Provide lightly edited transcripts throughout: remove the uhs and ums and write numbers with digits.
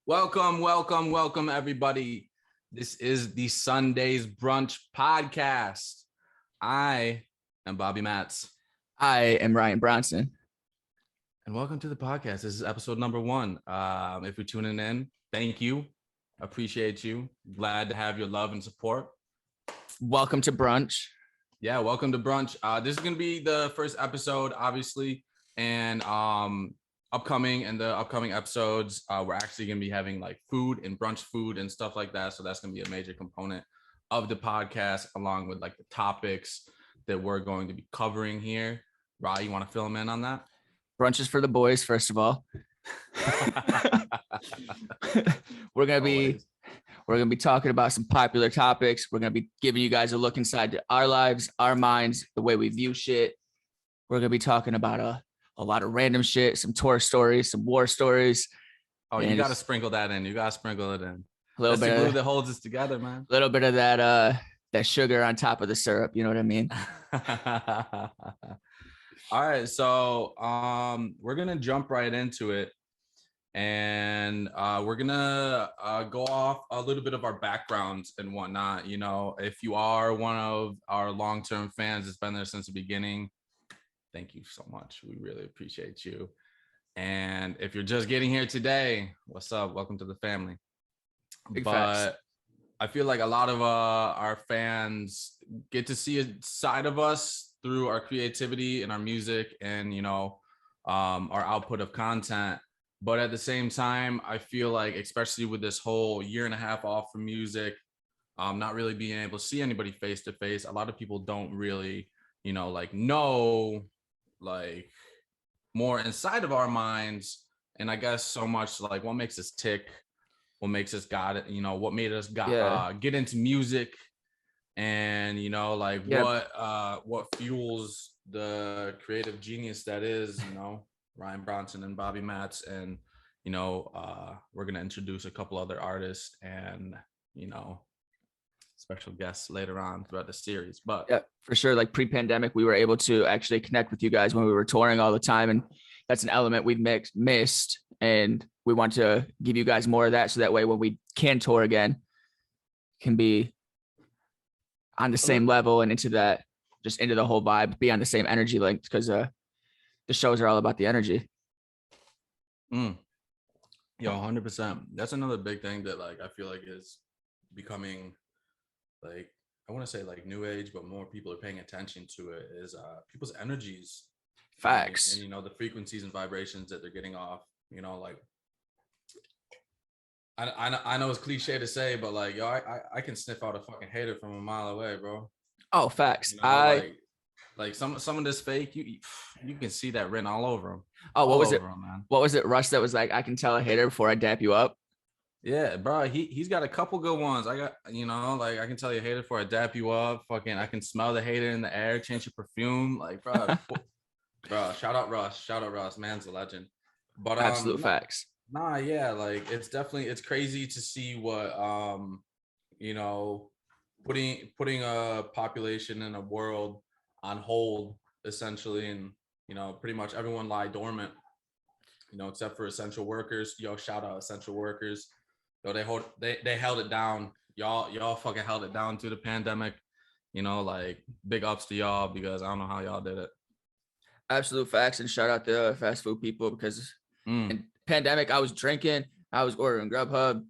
Welcome, everybody. This is the Sundaze Brunch podcast. I am Bobby Matts. I am Ryan Bronson. And welcome to the podcast. This is episode number 1. If you're tuning in, thank you. Appreciate you. Glad to have your love and support. Welcome to Brunch. Yeah, welcome to Brunch. This is going to be the first episode, obviously. And upcoming episodes, we're actually going to be having like food and brunch food and stuff like that. So that's going to be a major component of the podcast, along with like the topics that we're going to be covering here. Ra, you want to fill them in on that? Brunch is for the boys, first of all. We're gonna be talking about some popular topics. We're gonna be giving you guys a look inside to our lives, our minds, the way we view shit. We're gonna be talking about a lot of random shit, some tour stories, some war stories. Oh, you gotta sprinkle that in. That's the glue that holds us together, man. A little bit of that sugar on top of the syrup. You know what I mean? All right, so we're gonna jump right into it, and we're gonna go off a little bit of our backgrounds and whatnot. You know, if you are one of our long-term fans that's been there since the beginning, thank you so much. We really appreciate you. And if you're just getting here today, what's up? Welcome to the family. Big facts. I feel like a lot of our fans get to see a side of us through our creativity and our music and, you know, our output of content. But at the same time, I feel like, especially with this whole year and a half off from music, not really being able to see anybody face to face, a lot of people don't really, you know, know more inside of our minds. And I guess so much like what makes us tick, what makes us what made us get into music. And, you know, what fuels the creative genius that is, you know, Ryan Bronson and Bobby Matts. And, you know, we're going to introduce a couple other artists and, you know, special guests later on throughout the series. But yeah, for sure. Like pre-pandemic, we were able to actually connect with you guys when we were touring all the time. And that's an element we've missed. And we want to give you guys more of that. So that way, when we can tour again, can be on the same level and into the whole vibe, be on the same energy length, because the shows are all about the energy. Yo, 100%. That's another big thing that like I feel like is becoming like, I want to say like new age, but more people are paying attention to it, is people's energies. Facts. And you know, the frequencies and vibrations that they're getting off, you know, like I know it's cliche to say, but like, yo, I can sniff out a fucking hater from a mile away, bro. Oh, facts. You know, like some of this fake, you can see that written all over them. Oh, what was it, man? What was it, Rush, that was like, I can tell a hater before I dap you up? Yeah, bro, he's got a couple good ones. I got, you know, like I can tell you a hater before I dap you up. Fucking, I can smell the hater in the air, change your perfume. Like, bro, bro, shout out Russ, man's a legend. But absolute facts. Nah, yeah, like it's crazy to see what you know, putting a population in a world on hold essentially, and you know, pretty much everyone lie dormant, you know, except for essential workers. Yo, shout out essential workers. Yo, they held it down. Y'all fucking held it down through the pandemic. You know, like big ups to y'all, because I don't know how y'all did it. Absolute facts. And shout out to fast food people, because in pandemic, I was drinking, I was ordering Grubhub.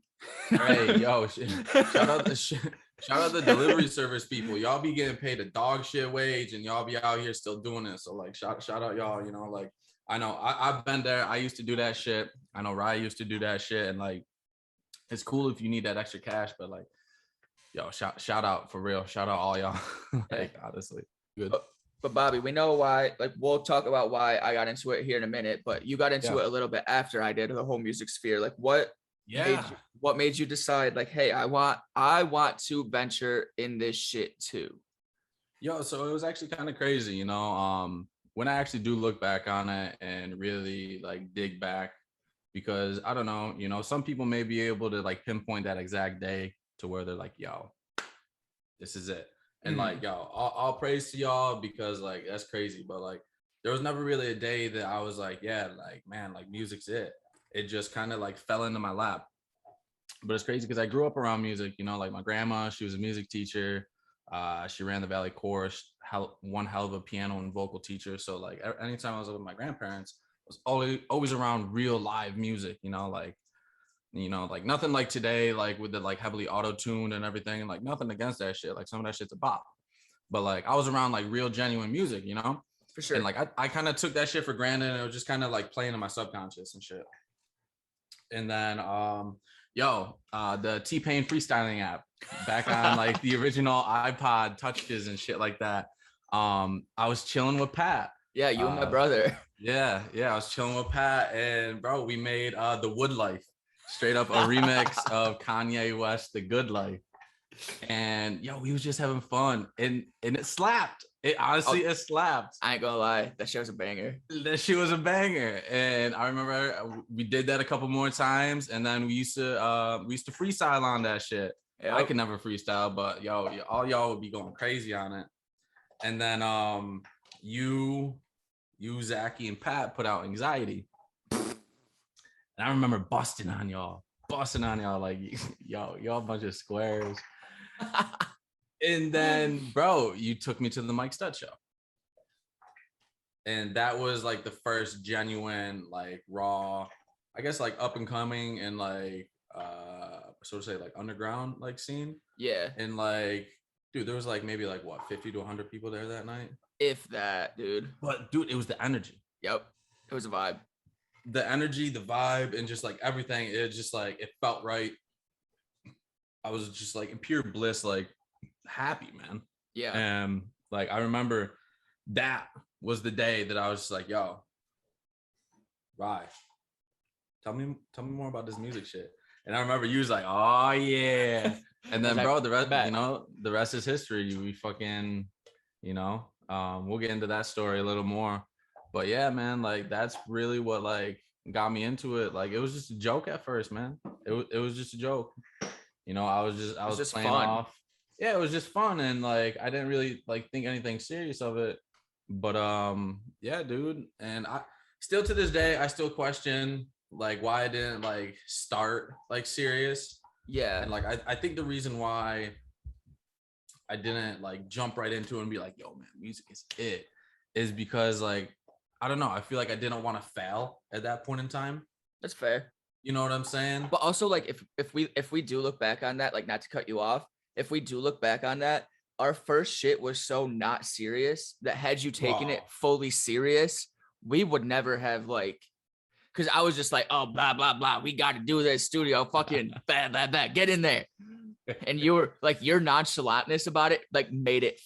Hey, yo, shout out the delivery service people. Y'all be getting paid a dog shit wage, and y'all be out here still doing it. So like, shout out y'all. You know, like I know I've been there. I used to do that shit. I know Ryan used to do that shit, and like, it's cool if you need that extra cash, but like, yo, shout out for real. Shout out all y'all. Like, honestly, good. But Bobby, we know why. Like, we'll talk about why I got into it here in a minute. But you got into it a little bit after I did, the whole music sphere. Like, what made you decide? Like, hey, I want to venture in this shit too. Yo, so it was actually kind of crazy, you know. When I actually do look back on it and really like dig back, because I don't know, you know, some people may be able to like pinpoint that exact day to where they're like, yo, this is it. And like, yo, all praise to y'all, because like, that's crazy. But like, there was never really a day that I was like, yeah, like, man, like music's it. It just kind of like fell into my lap. But it's crazy because I grew up around music, you know, like my grandma, she was a music teacher. She ran the Valley Chorus, one hell of a piano and vocal teacher. So like anytime I was with my grandparents, I was always around real live music, you know, like nothing like today, like with the like heavily auto-tuned and everything, and like nothing against that shit. Like some of that shit's a bop. But like I was around like real genuine music, you know? For sure. And like I kind of took that shit for granted, and it was just kind of like playing in my subconscious and shit. And then the T-Pain freestyling app back on like the original iPod touches and shit like that. I was chilling with Pat. Yeah, you and my brother. Yeah, I was chilling with Pat, and bro, we made The Wood Life, straight up a remix of Kanye West, The Good Life. And we was just having fun, and it slapped. It honestly, it slapped. I ain't gonna lie, that shit was a banger. That shit was a banger, and I remember we did that a couple more times, and then we used to freestyle on that shit. Yep. I could never freestyle, but all y'all would be going crazy on it. And then you, Zachy, and Pat put out Anxiety, and I remember busting on y'all like y'all a bunch of squares. And then, bro, you took me to the Mike Stud show. And that was like the first genuine, like raw, I guess like up and coming and like so to say like underground like scene. Yeah. And like, dude, there was like maybe like what 50 to 100 people there that night. If that, dude. But dude, it was the energy. Yep. It was a vibe. The energy, the vibe, and just like everything. It just like it felt right. I was just like in pure bliss, like happy, man. Yeah. And like I remember that was the day that I was just like, yo, Rye, tell me more about this music shit. And I remember you was like, oh yeah. And then bro, the rest, the rest is history. We fucking, we'll get into that story a little more. But yeah, man, like that's really what like got me into it. Like it was just a joke at first, man. It was just a joke. I was just playing fun. Off. Yeah, it was just fun, and like I didn't really like think anything serious of it. But yeah, dude. And I still to this day I still question like why I didn't like start like serious. Yeah. And like I think the reason why I didn't like jump right into it and be like, yo, man, music is it, is because like I don't know, I feel like I didn't want to fail at that point in time. That's fair. You know what I'm saying? But also like if we do look back on that, like not to cut you off, if we do look back on that, our first shit was so not serious that had you taken it fully serious, we would never have like, because I was just like, oh, blah, blah, blah. We got to do this studio fucking blah, blah, blah. Get in there. And you were like, your nonchalantness about it, like made it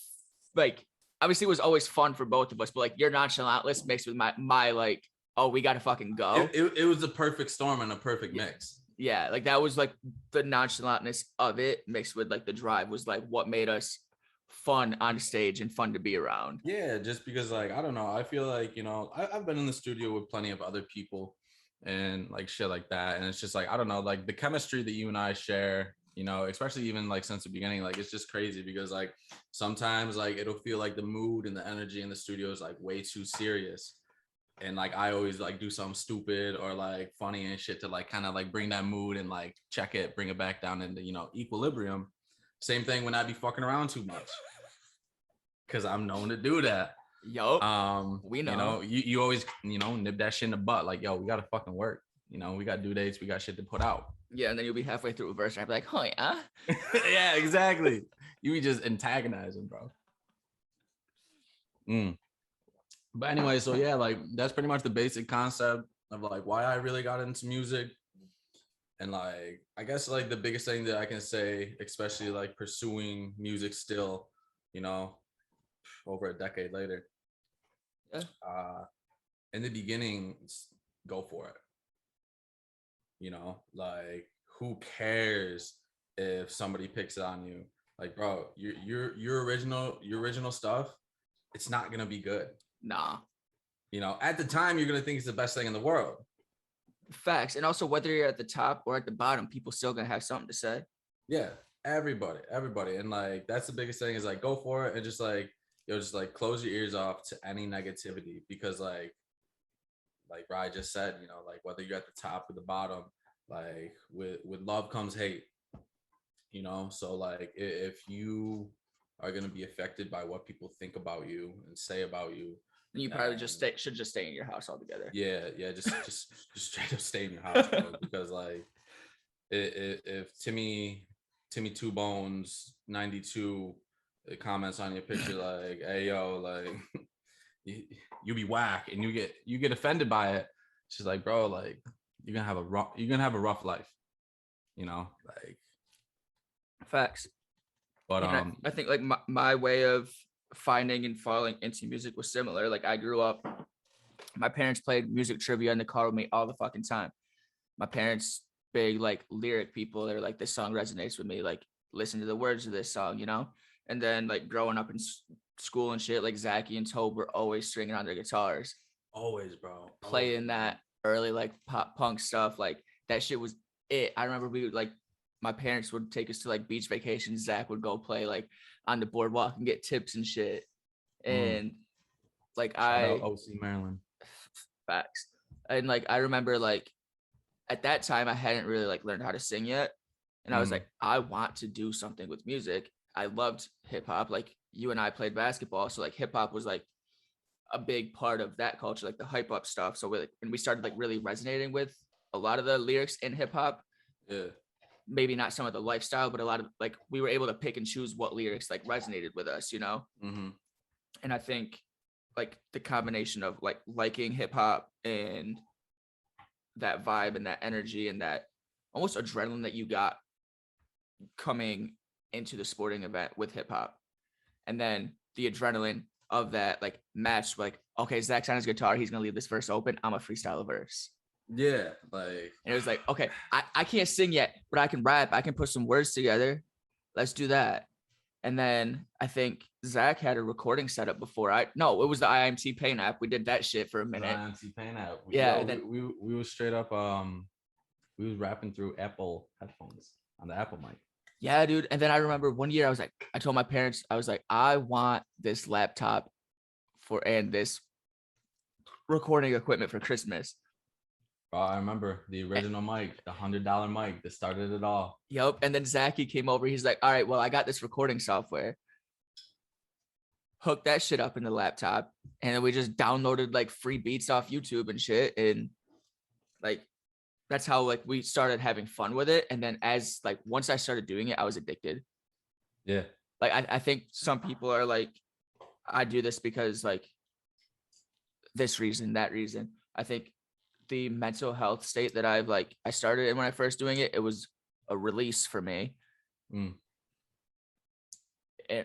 like, obviously it was always fun for both of us, but like your nonchalantness mixed with my like, oh, we got to fucking go. It was a perfect storm and a perfect mix. Yeah. Like that was like the nonchalantness of it mixed with like the drive was like what made us fun on stage and fun to be around. Yeah, just because like I don't know, I feel like I've been in the studio with plenty of other people and like shit like that, and it's just like I don't know, like the chemistry that you and I share, especially even like since the beginning, like it's just crazy because like sometimes like it'll feel like the mood and the energy in the studio is like way too serious, and like I always like do something stupid or like funny and shit to like kind of like bring that mood and like check it, bring it back down into equilibrium. Same thing when I be fucking around too much, because I'm known to do that. Yo, we know. You always nip that shit in the butt. Like, yo, we gotta fucking work. We got due dates. We got shit to put out. Yeah, and then you'll be halfway through a verse and I'll be like, huh? Yeah, exactly. You be just antagonizing, bro. But anyway, so yeah, like that's pretty much the basic concept of like why I really got into music. And like, I guess like the biggest thing that I can say, especially like pursuing music still, over a decade later. Yeah. In the beginning, go for it. Like who cares if somebody picks it on you? Like, bro, your original stuff, it's not gonna be good. Nah. At the time, you're gonna think it's the best thing in the world. Facts. And also whether you're at the top or at the bottom, people still gonna have something to say. Yeah, everybody. And like that's the biggest thing is like go for it and just like just like close your ears off to any negativity, because like Ryan just said, like whether you're at the top or the bottom, Like with love comes hate, you know. So like if you are gonna be affected by what people think about you and say about you, You probably just then should just stay in your house altogether. yeah, just straight up stay in your house, bro. Because like if Timmy Two Bones 92 comments on your picture like, "Hey yo, like you be whack," and you get offended by it, she's like, "Bro, like you're gonna have a rough life, you know." Like, Facts. but And I think like my way of finding and falling into music was similar. Like I grew up, my parents played music trivia in the car with me all the fucking time. My parents, big like lyric people, they're like, this song resonates with me. Like, listen to the words of this song, you know? And then like growing up in school and shit, like Zachy and Tobe were always stringing on their guitars, always, bro, always, playing that early like pop punk stuff. Like that shit was it. I remember we would like, my parents would take us to like beach vacations. Zach would go play like on the boardwalk and get tips and shit. And like Shout out OC Maryland. facts. And like I remember like at that time I hadn't really like learned how to sing yet. And I was like, I want to do something with music. I loved hip hop. Like you and I played basketball. So like hip hop was like a big part of that culture, like the hype up stuff. So we started like really resonating with a lot of the lyrics in hip hop. Yeah. Maybe not some of the lifestyle, but a lot of like we were able to pick and choose what lyrics like resonated with us, you know? And I think like the combination of like liking hip hop and that vibe and that energy and that almost adrenaline that you got coming into the sporting event with hip hop. And then the adrenaline of that like match, like, okay, Zach's on his guitar, he's gonna leave this verse open. I'm a freestyle a verse. Yeah, like, and it was like, okay, I can't sing yet, but I can rap, I can put some words together. Let's do that. And then I think Zach had a recording setup before it was the IMT Paint app. We did that shit for a minute. IMT Paint app. Yeah. Yo, And then we was straight up we was rapping through Apple headphones on the Apple mic. Yeah, dude. And then I remember one year I told my parents, I was like, I want this laptop and this recording equipment for Christmas. I remember the original mic, the $100 mic that started it all. Yep. And then Zachy came over. He's like, all right, well, I got this recording software. Hooked that shit up in the laptop. And then we just downloaded like free beats off YouTube and shit. And like, that's how like we started having fun with it. And then as like, once I started doing it, I was addicted. Yeah. Like, I think some people are like, I do this because like this reason, that reason. I think the mental health state that I started in when I first doing it, it was a release for me. And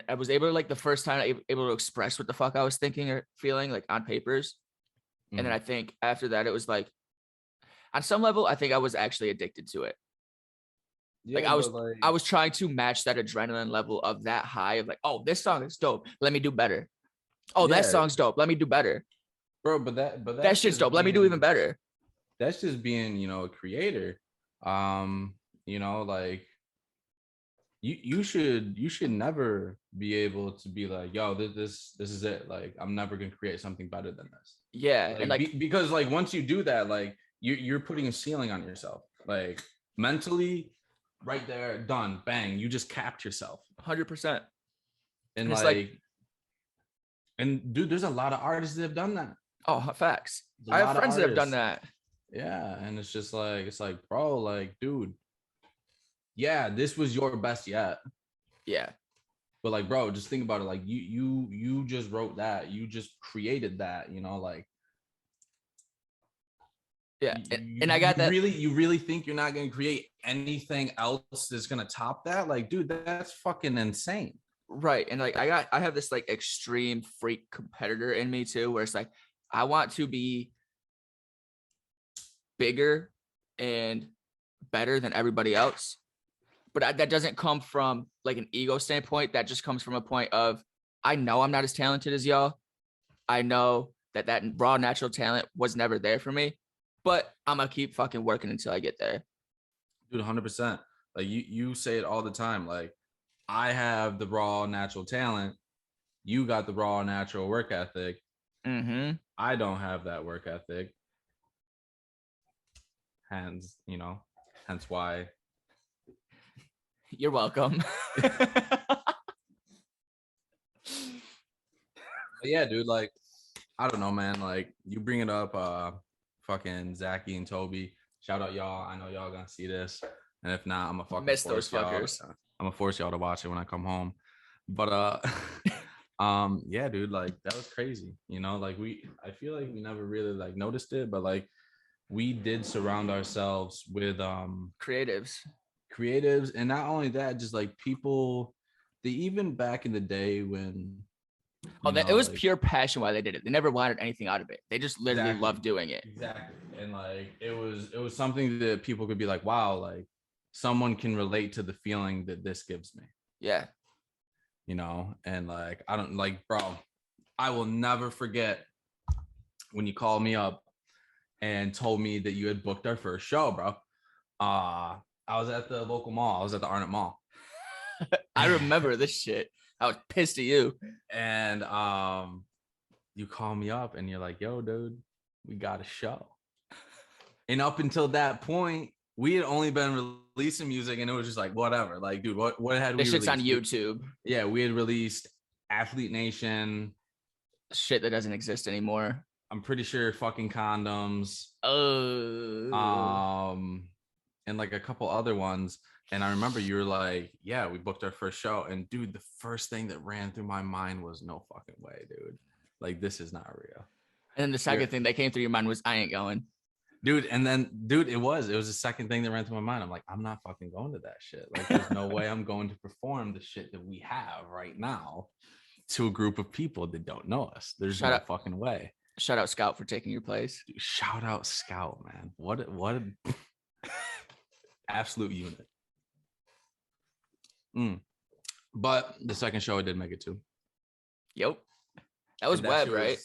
I was able to like the first time I was able to express what the fuck I was thinking or feeling like on papers. And then I think after that, it was like, on some level, I think I was actually addicted to it. Yeah, like I was trying to match that adrenaline level of that high of like, oh, this song is dope. Let me do better. Oh, that song's dope. Let me do better. Bro, but that shit's dope. Let me do even better. That's just being, you know, a creator. You know, like you should never be able to be like, yo, this is it. Like, I'm never gonna create something better than this. Yeah. Like, and because like once you do that, like you're putting a ceiling on yourself. Like mentally, right there, done, bang, you just capped yourself. 100%. And like, and dude, there's a lot of artists that have done that. Oh, facts. I have friends that have done that. Yeah. And it's just like, bro, like, dude, yeah, this was your best yet. Yeah. But like, bro, just think about it. Like you just wrote that. You just created that, you know, like. Yeah. And I got that. You really think you're not going to create anything else that's going to top that? Like, dude, that's fucking insane. Right. And like, I have this like extreme freak competitor in me too, where it's like, I want to be bigger and better than everybody else. But that doesn't come from like an ego standpoint. That just comes from a point of, I know I'm not as talented as y'all. I know that raw natural talent was never there for me, but I'm going to keep fucking working until I get there. Dude, 100%. Like you say it all the time. Like, I have the raw natural talent. You got the raw natural work ethic. I don't have that work ethic. Hands, you know. Hence why. You're welcome. Yeah, dude, like, I don't know, man. Like, you bring it up, fucking Zachy and Toby. Shout out y'all. I know y'all gonna see this. And if not, I'm gonna fucking Miss those fuckers. I'm gonna force y'all to watch it when I come home. But yeah, dude, like that was crazy. You know, like I feel like we never really like noticed it, but like we did surround ourselves with Creatives, and not only that, just like people, they even back in the day when it was pure passion why they did it. They never wanted anything out of it. They just literally loved doing it. Exactly. And like it was something that people could be like, wow, like someone can relate to the feeling that this gives me. Yeah. You know, and like I don't like, bro, I will never forget when you called me up and told me that you had booked our first show, bro. I was at the local mall. I was at the Arnott Mall. I remember this shit. I was pissed at you. And you call me up and you're like, yo, dude, we got a show. And up until that point, we had only been releasing music and it was just like, whatever. Like, dude, what had we released? This shit's on YouTube. Yeah, we had released Athlete Nation. Shit that doesn't exist anymore. I'm pretty sure fucking Condoms. And like a couple other ones. And I remember you were like, yeah, we booked our first show. And dude, the first thing that ran through my mind was no fucking way, dude. Like, this is not real. And then the second thing that came through your mind was, I ain't going. Dude, and then, dude, it was the second thing that ran through my mind. I'm like, I'm not fucking going to that shit. Like, there's no way I'm going to perform the shit that we have right now to a group of people that don't know us. There's no fucking way. Shout out Scout for taking your place. Dude, shout out Scout, man. What a absolute unit. But the second show I did make it to. Yep. That was Web, right?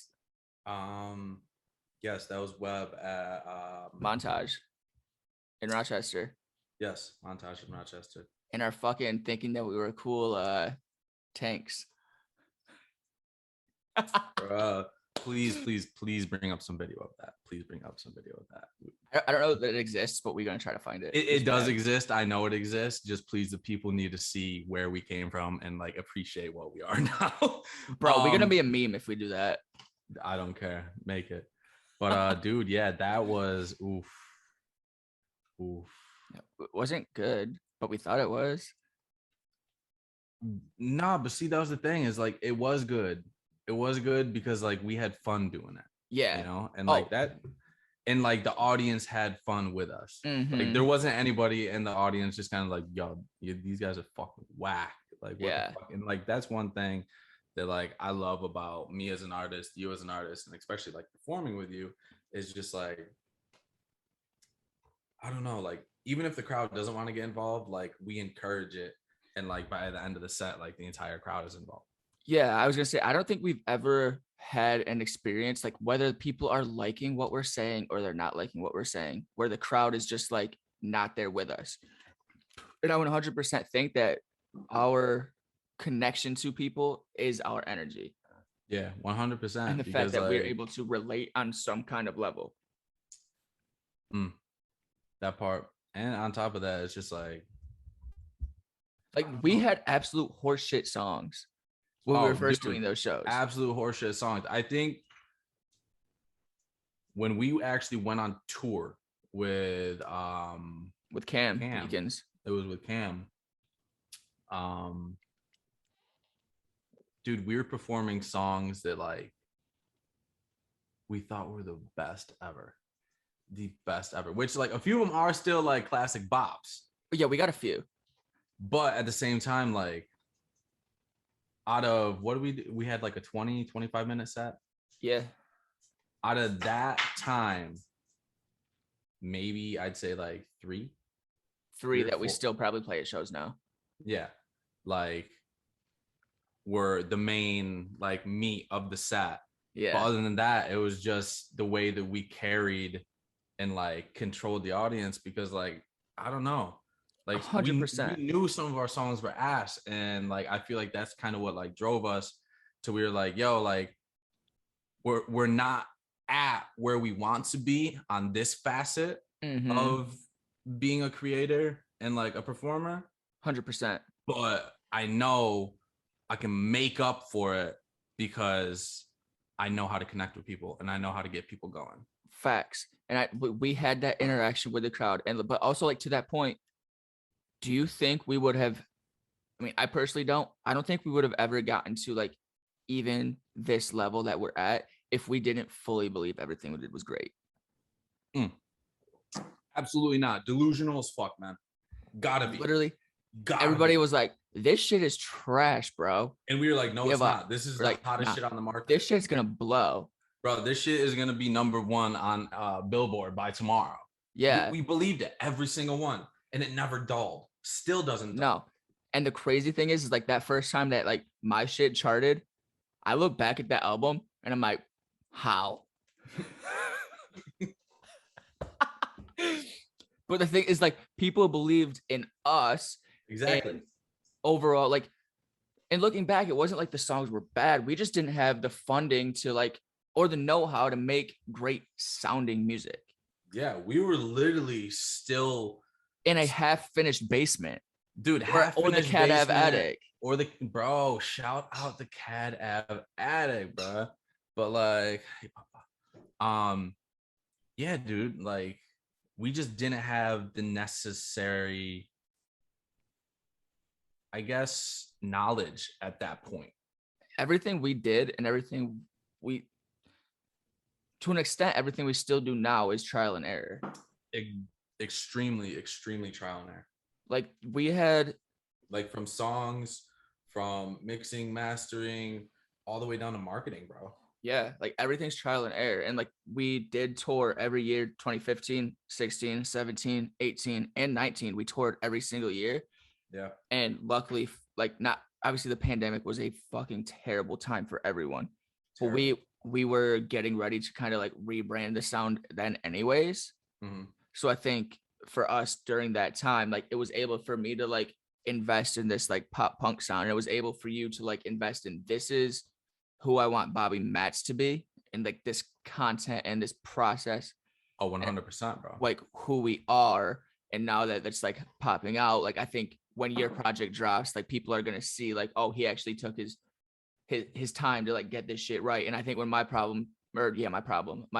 Yes, that was Web at Montage in Rochester. Yes, Montage in Rochester. And our fucking thinking that we were cool tanks. Please bring up some video of that. Please bring up some video of that. I don't know that it exists, but we're gonna try to find it. It does exist. I know it exists. Just please, the people need to see where we came from and like appreciate what we are now. Bro, we're gonna be a meme if we do that. I don't care. Make it. But dude, yeah, that was oof. It wasn't good, but we thought it was. Nah, but see, that was the thing, is like it was good. It was good because like we had fun doing it. Yeah. You know, and like that, and like the audience had fun with us. Mm-hmm. Like there wasn't anybody in the audience just kind of like, yo, these guys are fucking whack. Like, what the fuck? And like that's one thing that like I love about me as an artist, you as an artist, and especially like performing with you, is just like, I don't know, like even if the crowd doesn't want to get involved, like we encourage it, and like by the end of the set, like the entire crowd is involved. Yeah, I was gonna say, I don't think we've ever had an experience like whether people are liking what we're saying or they're not liking what we're saying, where the crowd is just like not there with us. And I would 100% think that our connection to people is our energy. Yeah, 100%. And the fact that we're able to relate on some kind of level. That part. And on top of that, it's just like we had absolute horseshit songs when we were first doing those shows. Absolute horseshit songs. I think when we actually went on tour with Cam Deacons. It was with Cam. Dude, we were performing songs that like we thought were the best ever. The best ever. Which like a few of them are still like classic bops. Yeah, we got a few. But at the same time, like out of what do we do? We had like a 20-25 minute set. Yeah. Out of that time, maybe I'd say like three that we still probably play at shows now. Yeah. Like were the main like meat of the set. Yeah. But other than that, it was just the way that we carried and like controlled the audience, because like, I don't know. Like 100%. We knew some of our songs were ass, and like I feel like that's kind of what like drove us to, we were like, yo, like we're not at where we want to be on this facet of being a creator and like a performer, 100%. but I know I can make up for it because I know how to connect with people and I know how to get people going. Facts. And we had that interaction with the crowd, and but also like to that point, do you think we would have? I mean, I personally don't. I don't think we would have ever gotten to like even this level that we're at if we didn't fully believe everything we did was great. Absolutely not. Delusional as fuck, man. Gotta be. Literally, Gotta everybody be. was like, "This shit is trash, bro." And we were like, no, it's not. This is the like, hottest nah, shit on the market. this shit's gonna blow. Bro, this shit is gonna be #1 on Billboard by tomorrow. Yeah. We believed it, every single one, and it never dulled. Still doesn't dull. No. And the crazy thing is like that first time that like my shit charted, I look back at that album and I'm like, how? But the thing is, like, people believed in us. Exactly. Overall, like, and looking back, it wasn't like the songs were bad. We just didn't have the funding to like, or the know-how to make great sounding music. Yeah, we were literally still in a half-finished basement. Dude, or the Cat Ave attic. Or the bro, shout out the Cat Ave attic, bro. But like, yeah, dude, like we just didn't have the necessary, I guess, knowledge at that point. Everything we did and everything we, to an extent, everything we still do now is trial and error. Extremely trial and error. Like we had, like from songs, from mixing, mastering, all the way down to marketing, bro. Yeah, like everything's trial and error. And like we did tour every year, 2015, 16, 17, 18, and 19. We toured every single year. Yeah. And luckily, like not obviously the pandemic was a fucking terrible time for everyone. Terrible. But we were getting ready to kind of like rebrand the sound then anyways. Mm-hmm. So I think for us during that time, like it was able for me to like invest in this like pop punk sound. And it was able for you to like invest in this is who I want Bobby Matts to be, and like this content and this process. Oh, 100%, bro. Like who we are. And now that that's like popping out, like I think when your project drops, like people are gonna see like, oh, he actually took his time to like get this shit right. And I think when my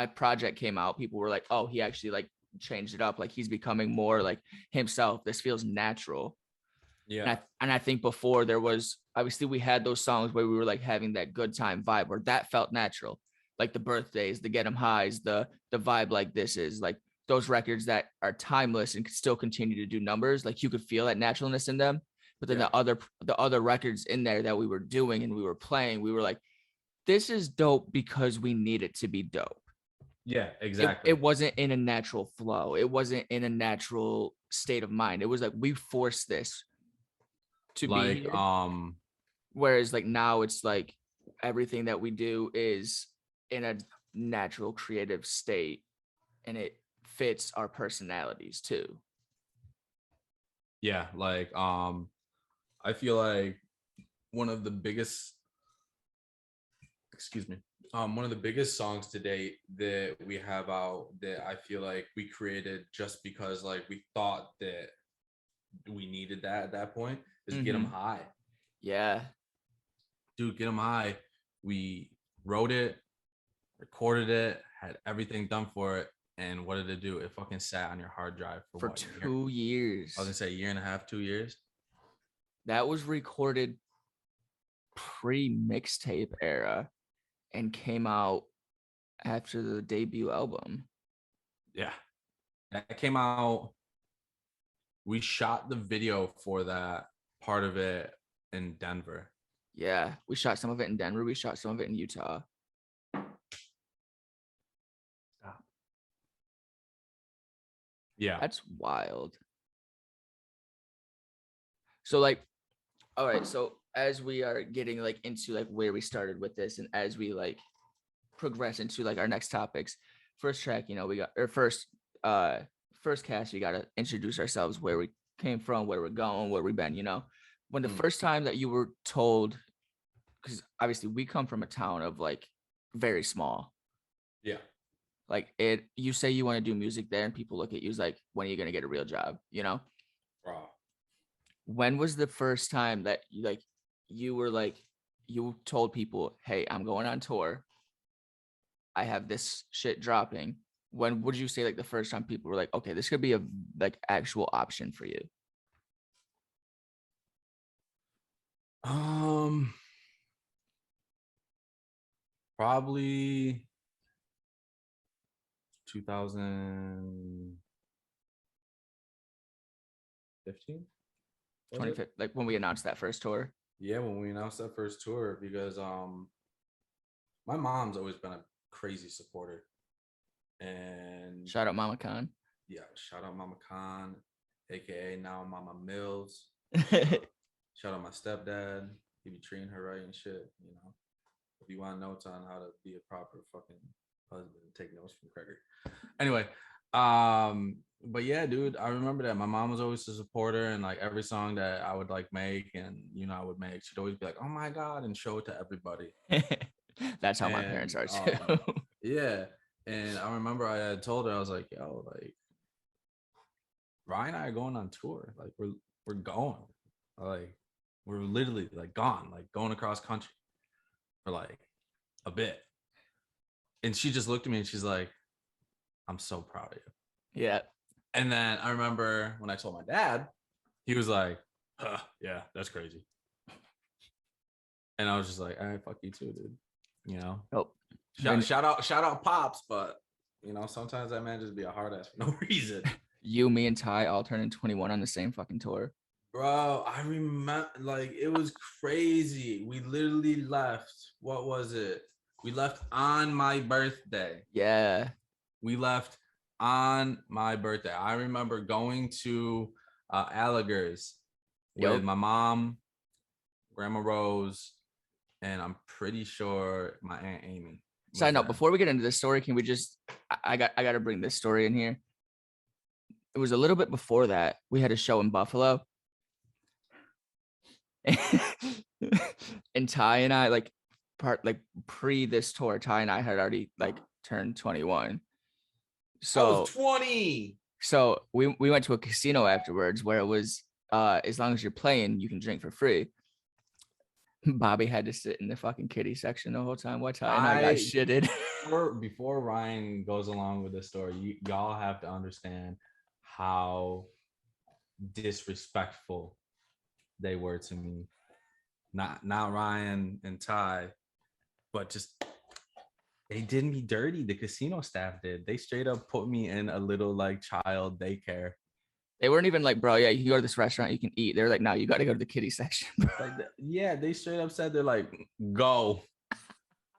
project came out, people were like, oh, he actually like changed it up. Like he's becoming more like himself. This feels natural. Yeah. And I think before there was, obviously we had those songs where we were like having that good time vibe where that felt natural. Like the birthdays, the get 'em highs, the vibe like this is like those records that are timeless and still continue to do numbers. Like you could feel that naturalness in them. But then the other records in there that we were doing and we were playing, we were like, this is dope because we need it to be dope. Yeah, exactly. It wasn't in a natural flow. It wasn't in a natural state of mind. It was like we forced this to like, be here. Whereas like now it's like everything that we do is in a natural creative state and it fits our personalities too. Yeah, like I feel like one of the biggest songs to date that we have out that I feel like we created just because like we thought that we needed that at that point is Get 'Em High. Yeah. Dude, Get 'Em High. We wrote it, recorded it, had everything done for it. And what did it do? It fucking sat on your hard drive for what, 2 years. I was gonna say a year and a half, 2 years. That was recorded pre-mixtape era and came out after the debut album. Yeah. That came out. We shot the video for that part of it in Denver. Yeah, we shot some of it in Denver. We shot some of it in Utah. Stop. Yeah. That's wild. So like, all right, so as we are getting like into like where we started with this and as we like progress into like our next topics, first track, you know, we got our first cast, you got to introduce ourselves, where we came from, where we're going, where we've been, you know. When the first time that you were told, because obviously we come from a town of like very small. Yeah. Like you say you want to do music there, and people look at you as like, when are you gonna get a real job? You know? Bro. When was the first time that you told people, hey, I'm going on tour. I have this shit dropping. When would you say like the first time people were like, okay, this could be a like actual option for you? Probably 2015. 25th, like when we announced that first tour. Yeah, when we announced that first tour, because my mom's always been a crazy supporter. And Shout out Mama Khan. yeah, shout out Mama Khan, aka now Mama Mills. Shout out my stepdad. He be treating her right and shit, you know. If you want notes on how to be a proper fucking husband, take notes from Gregory. Anyway, but yeah, dude, I remember that my mom was always a supporter, and like every song that I would like make and I would make, she'd always be like, oh my God, and show it to everybody. That's how my parents are too. Yeah. And I remember I had told her, I was like, yo, like Ryan and I are going on tour. Like we're going. Like we're literally like gone, like going across country for like a bit. And she just looked at me and she's like, I'm so proud of you. Yeah. And then I remember when I told my dad, he was like, yeah, that's crazy. And I was just like, all right, fuck you too, dude. You know? Oh. Shout out Pops, but you know, sometimes that man just be a hard ass for no reason. You, me, and Ty all turning 21 on the same fucking tour. Bro, I remember, like, it was crazy. We literally left. What was it? We left on my birthday. Yeah. We left on my birthday. I remember going to Alligators with my mom, Grandma Rose, and I'm pretty sure my Aunt Amy. Side note, before we get into this story, can we just, I got to bring this story in here. It was a little bit before that. We had a show in Buffalo. And Ty and I, like pre this tour, Ty and I had already like turned 21. So I was 20. So we went to a casino afterwards where it was as long as you're playing, you can drink for free. Bobby had to sit in the fucking kiddie section the whole time. What time? And I got shitted. Before Ryan goes along with this story, y'all have to understand how disrespectful they were to me. Not Ryan and Ty, but just they did me dirty. The casino staff did. They straight up put me in a little like child daycare. They weren't even like, bro, yeah, you can go to this restaurant, you can eat. They're like, no, you got to go to the kiddie section. Like, yeah, they straight up said, they're like, go.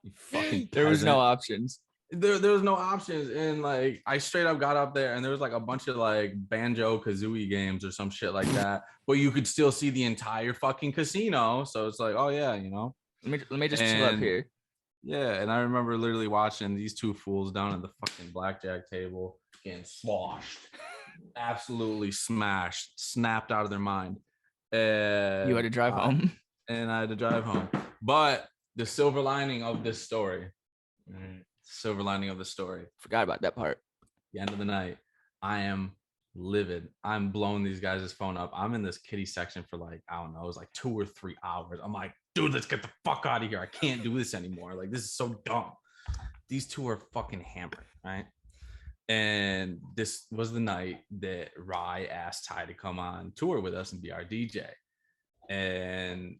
You fucking there was no options. There was no options. And like, I straight up got up there and there was like a bunch of like Banjo Kazooie games or some shit like that. But you could still see the entire fucking casino. So it's like, oh yeah, you know. Let me just chill up here. Yeah, and I remember literally watching these two fools down at the fucking blackjack table getting sloshed. Absolutely smashed, snapped out of their mind. And you had to drive home. And I had to drive home. But the silver lining of this story, forgot about that part. The end of the night, I am livid. I'm blowing these guys' phone up. I'm in this kiddie section for like, I don't know, it was like 2 or 3 hours. I'm like, dude, let's get the fuck out of here. I can't do this anymore. Like, this is so dumb. These two are fucking hammered, right? And this was the night that Rye asked Ty to come on tour with us and be our DJ. And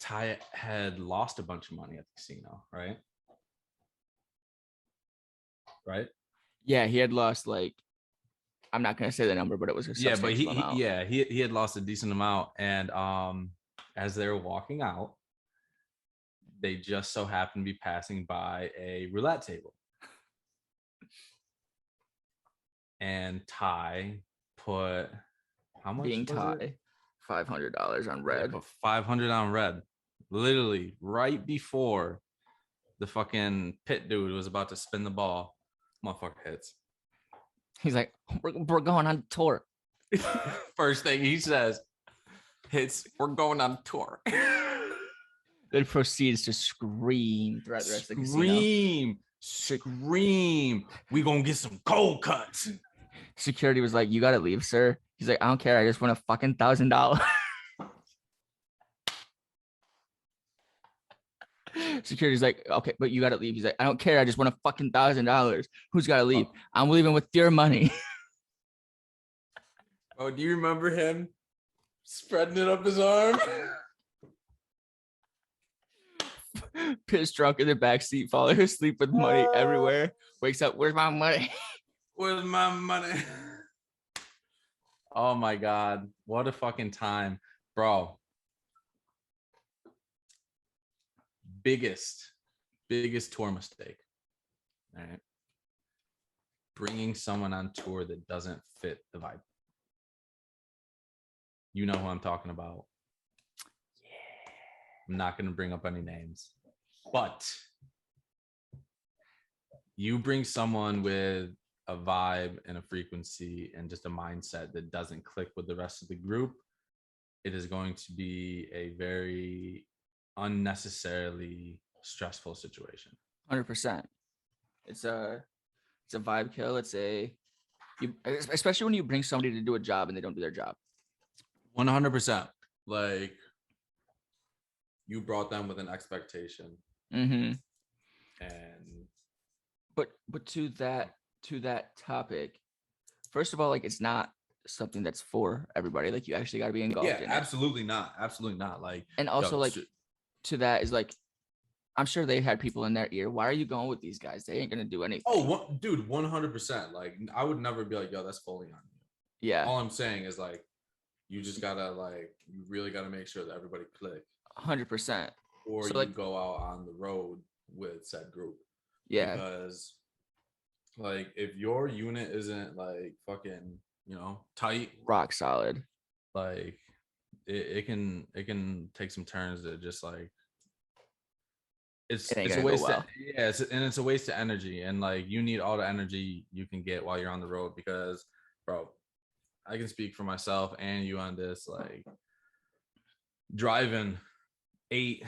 Ty had lost a bunch of money at the casino, right? Right? Yeah, he had lost like, I'm not gonna say the number, but it was a substantial amount. He had lost a decent amount. And as they were walking out, they just so happened to be passing by a roulette table. And Ty put how much? Being Ty, $500 on red. Yeah, $500 on red. Literally right before the fucking pit dude was about to spin the ball, motherfucker hits. He's like, we're going on tour. First thing he says, hits, we're going on tour. Then proceeds to scream throughout the rest of the casino. scream. We gonna get some cold cuts. Security was like, "You gotta leave, sir." He's like, "I don't care. I just want a fucking $1,000." Security's like, "Okay, but you gotta leave." He's like, "I don't care. I just want a fucking $1,000. Who's gotta leave? I'm leaving with your money." Oh, do you remember him spreading it up his arm? Pissed drunk in the backseat, falling asleep with money everywhere. Wakes up, "Where's my money?" Where's my money? Oh my God. What a fucking time. Bro. Biggest tour mistake. All right. Bringing someone on tour that doesn't fit the vibe. You know who I'm talking about. Yeah. I'm not going to bring up any names, but you bring someone with a vibe and a frequency and just a mindset that doesn't click with the rest of the group, it is going to be a very unnecessarily stressful situation. 100%. It's a vibe kill. Especially when you bring somebody to do a job and they don't do their job. 100%. Like, you brought them with an expectation. Mm-hmm. And but to that topic, first of all, like, it's not something that's for everybody. Like, you actually got to be engulfed in absolutely not. Absolutely not. Like, and also, like, to that is like, I'm sure they had people in their ear. Why are you going with these guys? They ain't gonna do anything. Oh, dude, 100%. Like, I would never be like, yo, that's fully on you. Yeah. All I'm saying is, like, you just gotta, like, you really gotta make sure that everybody click. 100%. Or so, you like, go out on the road with said group. Yeah. Because, like, if your unit isn't, like, fucking, you know, tight, rock solid, like, it can take some turns that just, like, it's a waste of, yeah, it's a waste of energy, and, like, you need all the energy you can get while you're on the road, because, bro, I can speak for myself and you on this, like, driving 8,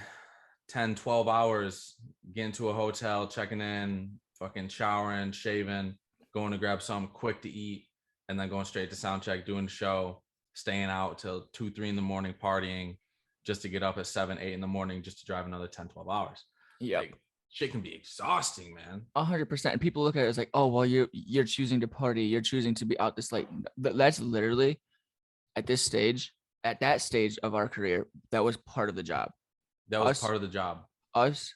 10, 12 hours, getting to a hotel, checking in, fucking showering, shaving, going to grab something quick to eat, and then going straight to sound check, doing the show, staying out till 2, 3 in the morning, partying, just to get up at 7, 8 in the morning, just to drive another 10, 12 hours. Yeah. Like, shit can be exhausting, man. 100%. And people look at it as like, oh, well, you're choosing to party, you're choosing to be out this late. That's literally at that stage of our career, that was part of the job. That was part of the job. Us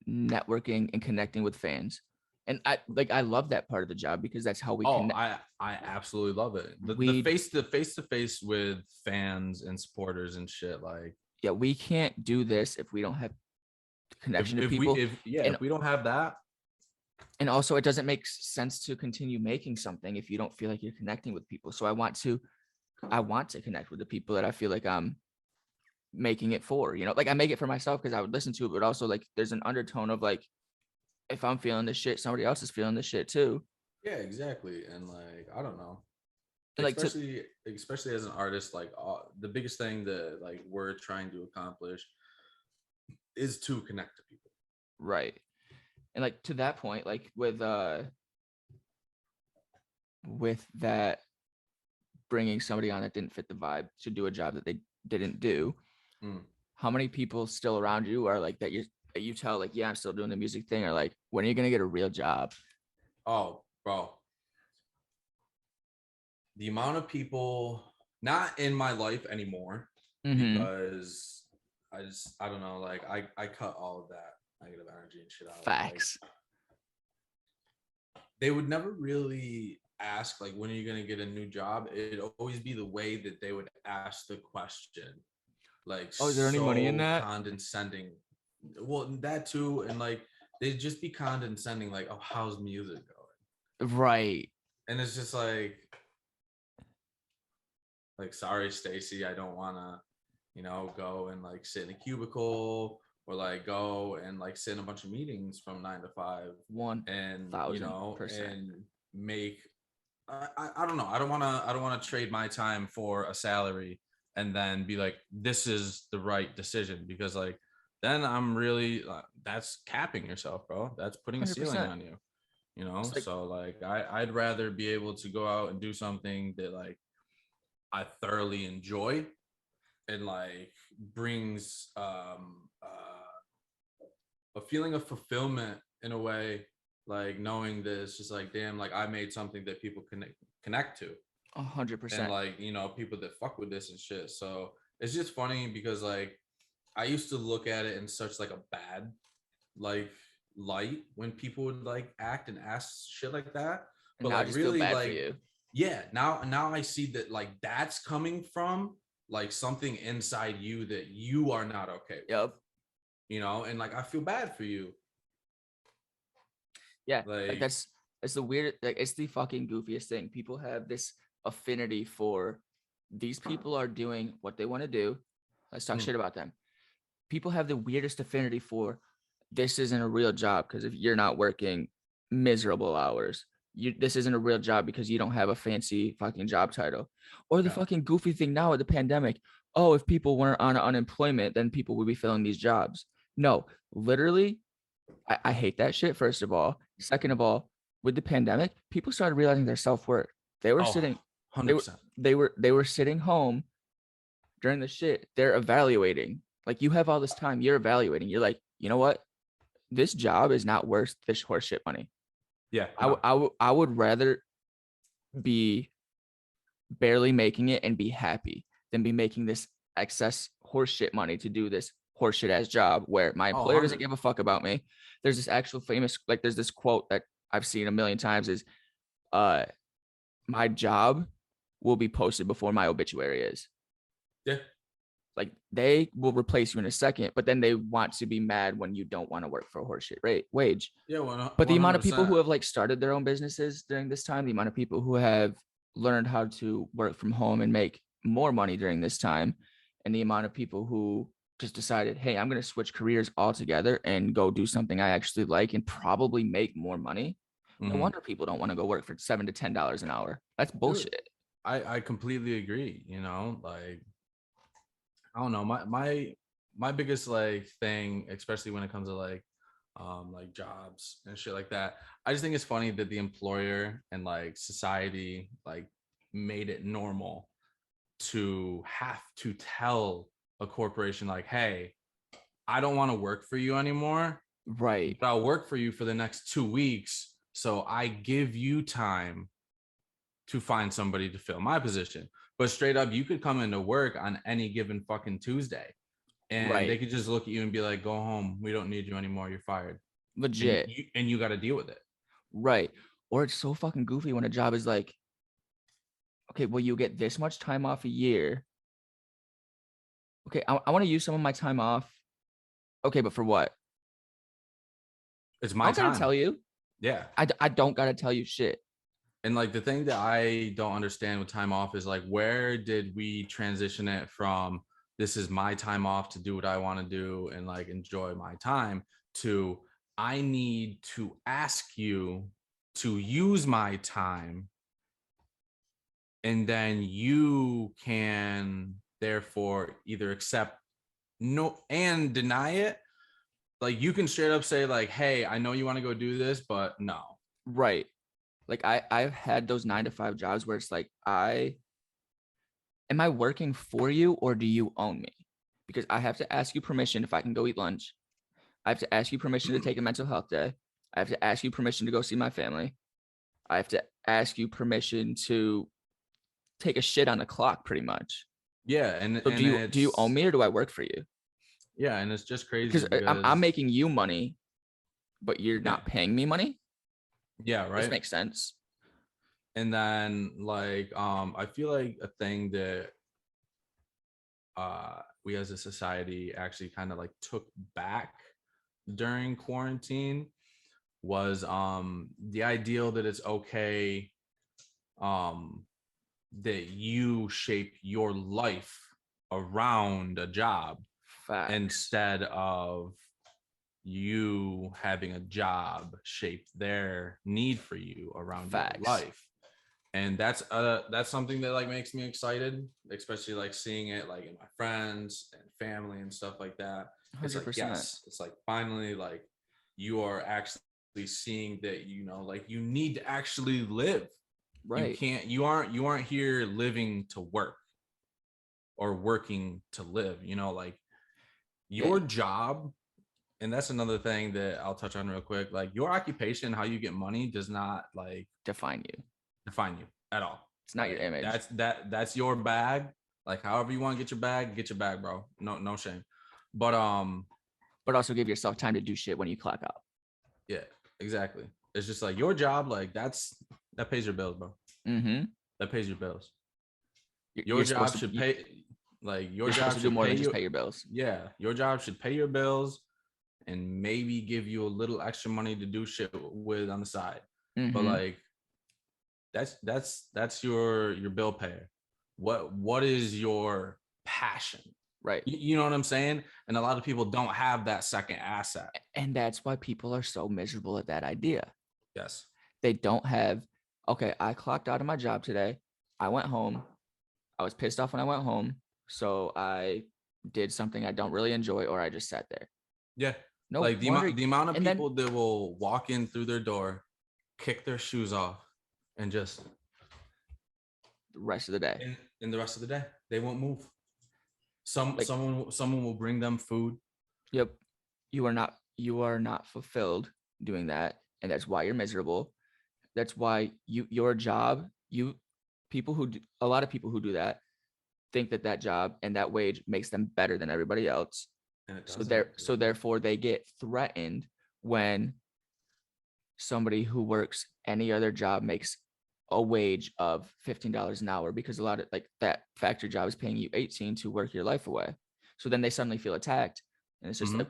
networking and connecting with fans. And I love that part of the job, because that's how we connect. I absolutely love it. The face to face with fans and supporters and shit. Like, yeah, we can't do this if we don't have connection to people. If we don't have that. And also, it doesn't make sense to continue making something if you don't feel like you're connecting with people. So I want to connect with the people that I feel like I'm making it for, you know, like, I make it for myself because I would listen to it, but also, like, there's an undertone of, like, if I'm feeling this shit, somebody else is feeling this shit too. Yeah, exactly. And, like, I don't know. And, like, especially as an artist, like, the biggest thing that, like, we're trying to accomplish is to connect to people. Right. And, like, to that point, like, with that, bringing somebody on that didn't fit the vibe to do a job that they didn't do, how many people still around you are like that you tell, like, yeah, I'm still doing the music thing, or like, when are you gonna get a real job? Oh, bro, the amount of people not in my life anymore, because I don't know, like, I cut all of that negative energy and shit out. Facts. Like, they would never really ask, like, when are you going to get a new job? It'd always be the way that they would ask the question. Like, oh, is there any money in that? Condescending. Well, that too. And, like, they'd just be condescending, like, oh, how's music going? Right. And it's just like, sorry, Stacy, I don't want to, you know, go and, like, sit in a cubicle, or, like, go and, like, sit in a bunch of meetings from 9 to 5. 1,000%. You know, and make, I don't know. I don't want to trade my time for a salary and then be like, this is the right decision, because, like, then I'm really that's capping yourself, bro. That's putting a ceiling 100%. on you, you know? It's like So like I'd rather be able to go out and do something that like I thoroughly enjoy and like brings a feeling of fulfillment in a way, like knowing that it's just like, damn, like I made something that people connect to, and 100%. like, you know, people that fuck with this and shit. So it's just funny because like I used to look at it in such like a bad like light when people would like act and ask shit like that. And But now I like just feel really bad for like, you. yeah, now I see that like that's coming from like something inside you that you are not okay with, Yep. you know, and like I feel bad for you. Yeah. Like Like, that's the weird, like it's the fucking goofiest thing. People have this affinity for these people are doing what they want to do. Let's talk mm, shit about them. People have the weirdest affinity for this isn't a real job because if you're not working miserable hours, this isn't a real job because you don't have a fancy fucking job title. Or the yeah. fucking goofy thing now with the pandemic. Oh, if people weren't on unemployment, then people would be filling these jobs. No, literally, I hate that shit, first of all. Second of all, with the pandemic, people started realizing their self-worth. They were Oh, sitting, they were 100%. they were sitting home during the shit. They're evaluating. Like you have all this time, you're evaluating. You're like, you know what? This job is not worth this horseshit money. Yeah, I, no. w- I, w- I would rather be barely making it and be happy than be making this excess horseshit money to do this horseshit ass job where my Oh, employer doesn't 100. give a fuck about me. There's this actual famous, like, there's this quote that I've seen a million times is, uh, my job will be posted before my obituary is. Yeah. Like they will replace you in a second, but then they want to be mad when you don't want to work for a horseshit rate wage. Yeah, But the amount of people 100%. who have like started their own businesses during this time, the amount of people who have learned how to work from home and make more money during this time, and the amount of people who just decided, hey, I'm going to switch careers altogether and go do something I actually like and probably make more money. No Mhm. wonder people don't want to go work for $7 to $10 an hour. That's Dude, bullshit. I completely agree, you know, like I don't know, my biggest like thing, especially when it comes to like jobs and shit like that. I just think it's funny that the employer and like society like made it normal to have to tell a corporation like, "Hey, I don't want to work for you anymore, Right. but I'll work for you for the next 2 weeks, so I give you time to find somebody to fill my position." But straight up, you could come into work on any given fucking Tuesday and they Right. could just look at you and be like, "Go home. We don't need you anymore. You're fired." And Legit. you got to deal with it. Right. Or it's so fucking goofy when a job is like, okay, well, you get this much time off a year. Okay, I want to use some of my time off. Okay, but for what? It's I my don't gotta time. tell you. Yeah. I don't gotta tell you shit. And like the thing that I don't understand with time off is like, where did we transition it from this is my time off to do what I want to do and like enjoy my time to I need to ask you to use my time and then you can therefore either accept no and deny it. Like you can straight up say like, "Hey, I know you want to go do this, but no." Right. Like I've had those 9 to 5 jobs where it's like, am I working for you or do you own me? Because I have to ask you permission if I can go eat lunch. I have to ask you permission to take a mental health day. I have to ask you permission to go see my family. I have to ask you permission to take a shit on the clock, pretty much. Yeah, So and do you own it's me or do I work for you? yeah, and it's just crazy Because I'm because making you money, but you're yeah, not paying me money. yeah, This right. makes sense. And then like I feel like a thing that we as a society actually kind of like took back during quarantine was the ideal that it's okay um that you shape your life around a job Facts. instead of you having a job shape their need for you around your Facts. life. And that's something that like makes me excited, especially like seeing it like in my friends and family and stuff like that. It's like, 100%. yes, it's like finally like you are actually seeing that, you know, like you need to actually live. Right. You aren't here living to work or working to live, you know, like Yeah. your job. And that's another thing that I'll touch on real quick. Like your occupation, how you get money does not like Define you. define you at all. It's not your Like image. that's your bag. Like however you want to get your bag, bro. No shame. But But also give yourself time to do shit when you clock out. yeah, exactly. It's just like your job, like that pays your bills, bro. Mm-hmm. That pays your bills. Your You're supposed job to. should pay, like your You're supposed job to do should more pay than just you. pay your bills. Yeah, your job should pay your bills and maybe give you a little extra money to do shit with on the side. But Mm-hmm. like that's your bill payer. What is your passion? Right. You know what I'm saying? And a lot of people don't have that second asset. And that's why people are so miserable at that idea. Yes. They don't have, okay, I clocked out of my job today. I went home. I was pissed off when I went home. So I did something I don't really enjoy, or I just sat there. Yeah. No Like wonder. the amount of And then people that will walk in through their door, kick their shoes off, and just the rest of the day, in the rest of the day, they won't move. like, Someone will bring them food. yep, you are not fulfilled doing that. And that's why you're miserable. That's why your job, people who do, a lot of people who do that think that that job and that wage makes them better than everybody else. And it So doesn't. therefore they get threatened when somebody who works any other job makes a wage of $15 an hour, because a lot of like that factory job is paying you 18 to work your life away. So then they suddenly feel attacked. And it's just Mhm. like,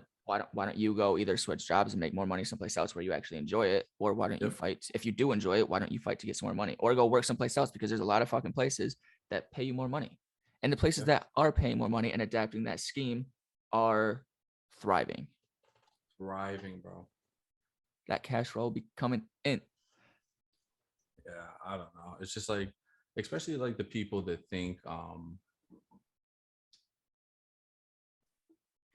why don't you go either switch jobs and make more money someplace else where you actually enjoy it? Or why don't you Yep. fight? If you do enjoy it, why don't you fight to get some more money, or go work someplace else? Because there's a lot of fucking places that pay you more money. And the places Yeah. that are paying more money and adapting that scheme are thriving. Thriving, bro. That cash flow will be coming in. Yeah, I don't know. It's just like, especially like the people that think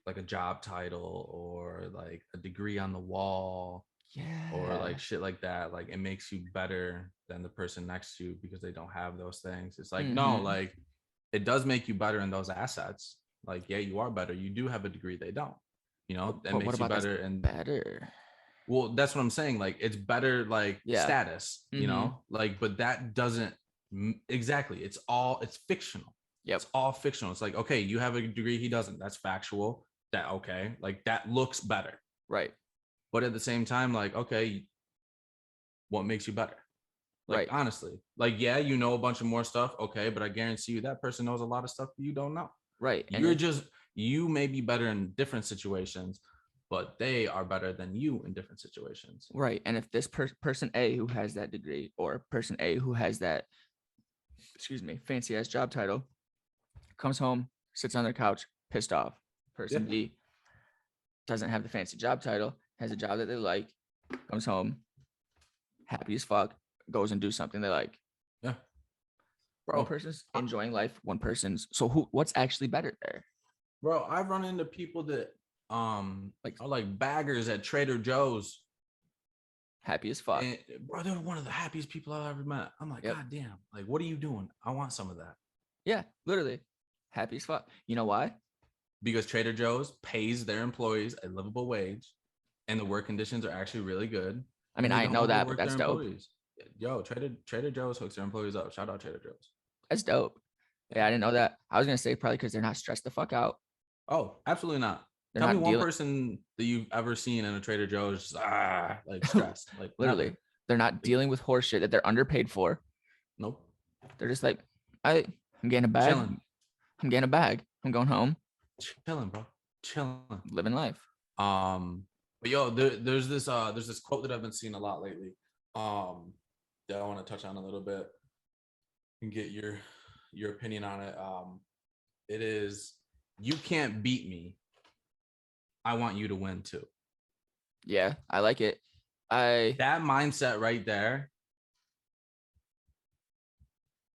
like a job title or like a degree on the wall or Yeah. like shit like that, like it makes you better than the person next to you because they don't have those things. It's like, no, Mm-hmm. like it does make you better in those assets. Like, yeah, you are better. You do have a degree, they don't. You know, that But what makes you about that's better. And better? well, that's what I'm saying. Like, it's better, like Yeah. status, you Mm-hmm. know, like, but that doesn't exactly. It's fictional. Yep. It's all fictional. It's like, okay, you have a degree, he doesn't. That's factual. That okay, like that looks better. Right. But at the same time, like, okay, what makes you better? Like, Right. honestly, like, yeah, you know a bunch of more stuff, okay, but I guarantee you that person knows a lot of stuff you don't know. Right. And You're just, you may be better in different situations, but they are better than you in different situations. right. And if this person A who has that degree, or person A who has that, excuse me, fancy ass job title, comes home, sits on their couch, pissed off. Yeah. Person B doesn't have the fancy job title, has a job that they like, comes home, happy as fuck, goes and do something they like. Yeah. Bro, Bro, person's enjoying life. One person's, so what's actually better there? bro, I've run into people that Like, are like baggers at Trader Joe's. happy as fuck. And bro, they're one of the happiest people I've ever met. I'm like, Yep. God damn, like, what are you doing? I want some of that. Yeah, literally. Happy as fuck. You know why? Because Trader Joe's pays their employees a livable wage and the work conditions are actually really good. I mean, And they I didn't don't know that, but overwork their that's dope. employees. Yo, Trader Joe's hooks their employees up. Shout out Trader Joe's. That's dope. Yeah, I didn't know that. I was gonna say probably because they're not stressed the fuck out. Oh, absolutely not. They're Tell me not one dealing. person that you've ever seen in a Trader Joe's just like stressed. Like Literally, never. they're not Like, dealing with horse shit that they're underpaid for. nope. They're just like, I'm getting a bag. Chilling. I'm getting a bag. I'm going home, Chilling, bro. Chilling. living life. But yo, there's this quote that I've been seeing a lot lately. That I want to touch on a little bit and get your opinion on it. It is, you can't beat me. I want you to win too. Yeah, I like it. That mindset right there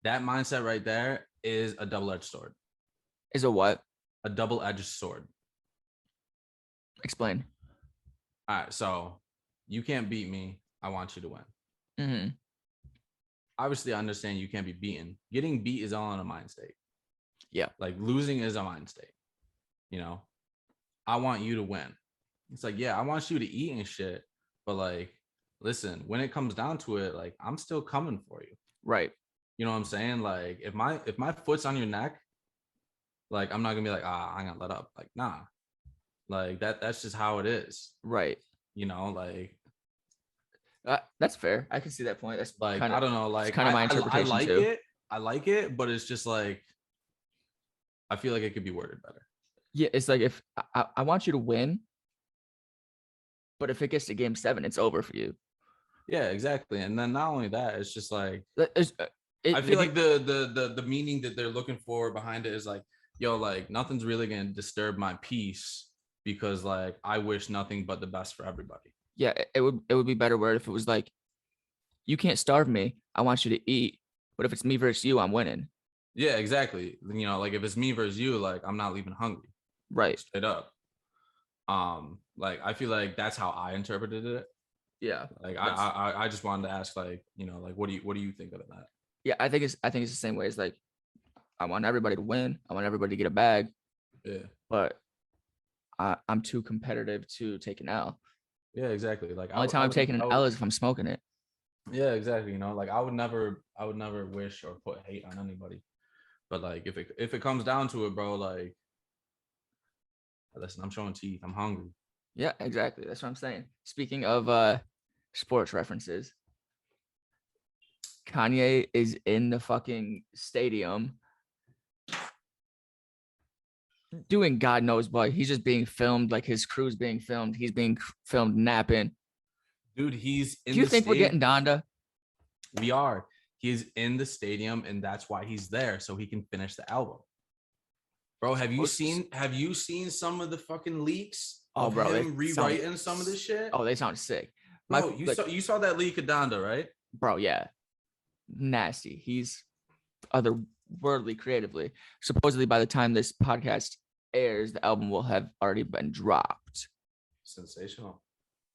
That mindset right there is a double-edged sword. Is a what? A double-edged sword. Explain. All right, so you can't beat me. I want you to win. Mm-hmm. Obviously, I understand you can't be beaten. Getting beat is all in a mind state. Yeah. Like losing is a mind state. You know, I want you to win. It's like, yeah, I want you to eat and shit. But like, listen, when it comes down to it, like I'm still coming for you. Right. You know what I'm saying? Like if my foot's on your neck, like I'm not gonna be like, I'm gonna let up. Like, nah. Like that's just how it is. Right. You know, like that's fair. I can see that point. That's like kind of, I don't know, it's like kind of my interpretation like too. it. I like it, but it's just like I feel like it could be worded better. Yeah, it's like if I want you to win, but if it gets to game 7, it's over for you. Yeah, exactly. And then not only that, it's just like I feel like the meaning that they're looking for behind it is like, yo, like nothing's really gonna disturb my peace because like I wish nothing but the best for everybody. Yeah, it would be better word if it was like, you can't starve me. I want you to eat. But if it's me versus you, I'm winning. Yeah, exactly. You know, like if it's me versus you, like I'm not leaving hungry. Right. Straight up. Like I feel like that's how I interpreted it. Yeah. Like I just wanted to ask, like, you know, like what do you think of that? Yeah, I think it's the same way. It's like I want everybody to win. I want everybody to get a bag. Yeah. But I'm too competitive to take an L. Yeah, exactly. Like Only time I'm taking an L is if I'm smoking it. Yeah, exactly. You know, like I would never wish or put hate on anybody. But like if it comes down to it, bro, like listen, I'm showing teeth. I'm hungry. Yeah, exactly. That's what I'm saying. Speaking of sports references, Kanye is in the fucking stadium doing God knows what. He's just being filmed, like his crew's being filmed. He's being filmed napping. Dude, he's in Do you the think stadium. we're getting Donda? We are. He's in the stadium, and that's why he's there, so he can finish the album. Bro, have you seen some of the fucking leaks of him rewriting some of this shit? Oh, they sound sick. Bro, you saw that leak of Donda, right? Bro, yeah. Nasty. He's otherworldly creatively. Supposedly by the time this podcast airs, the album will have already been dropped. Sensational.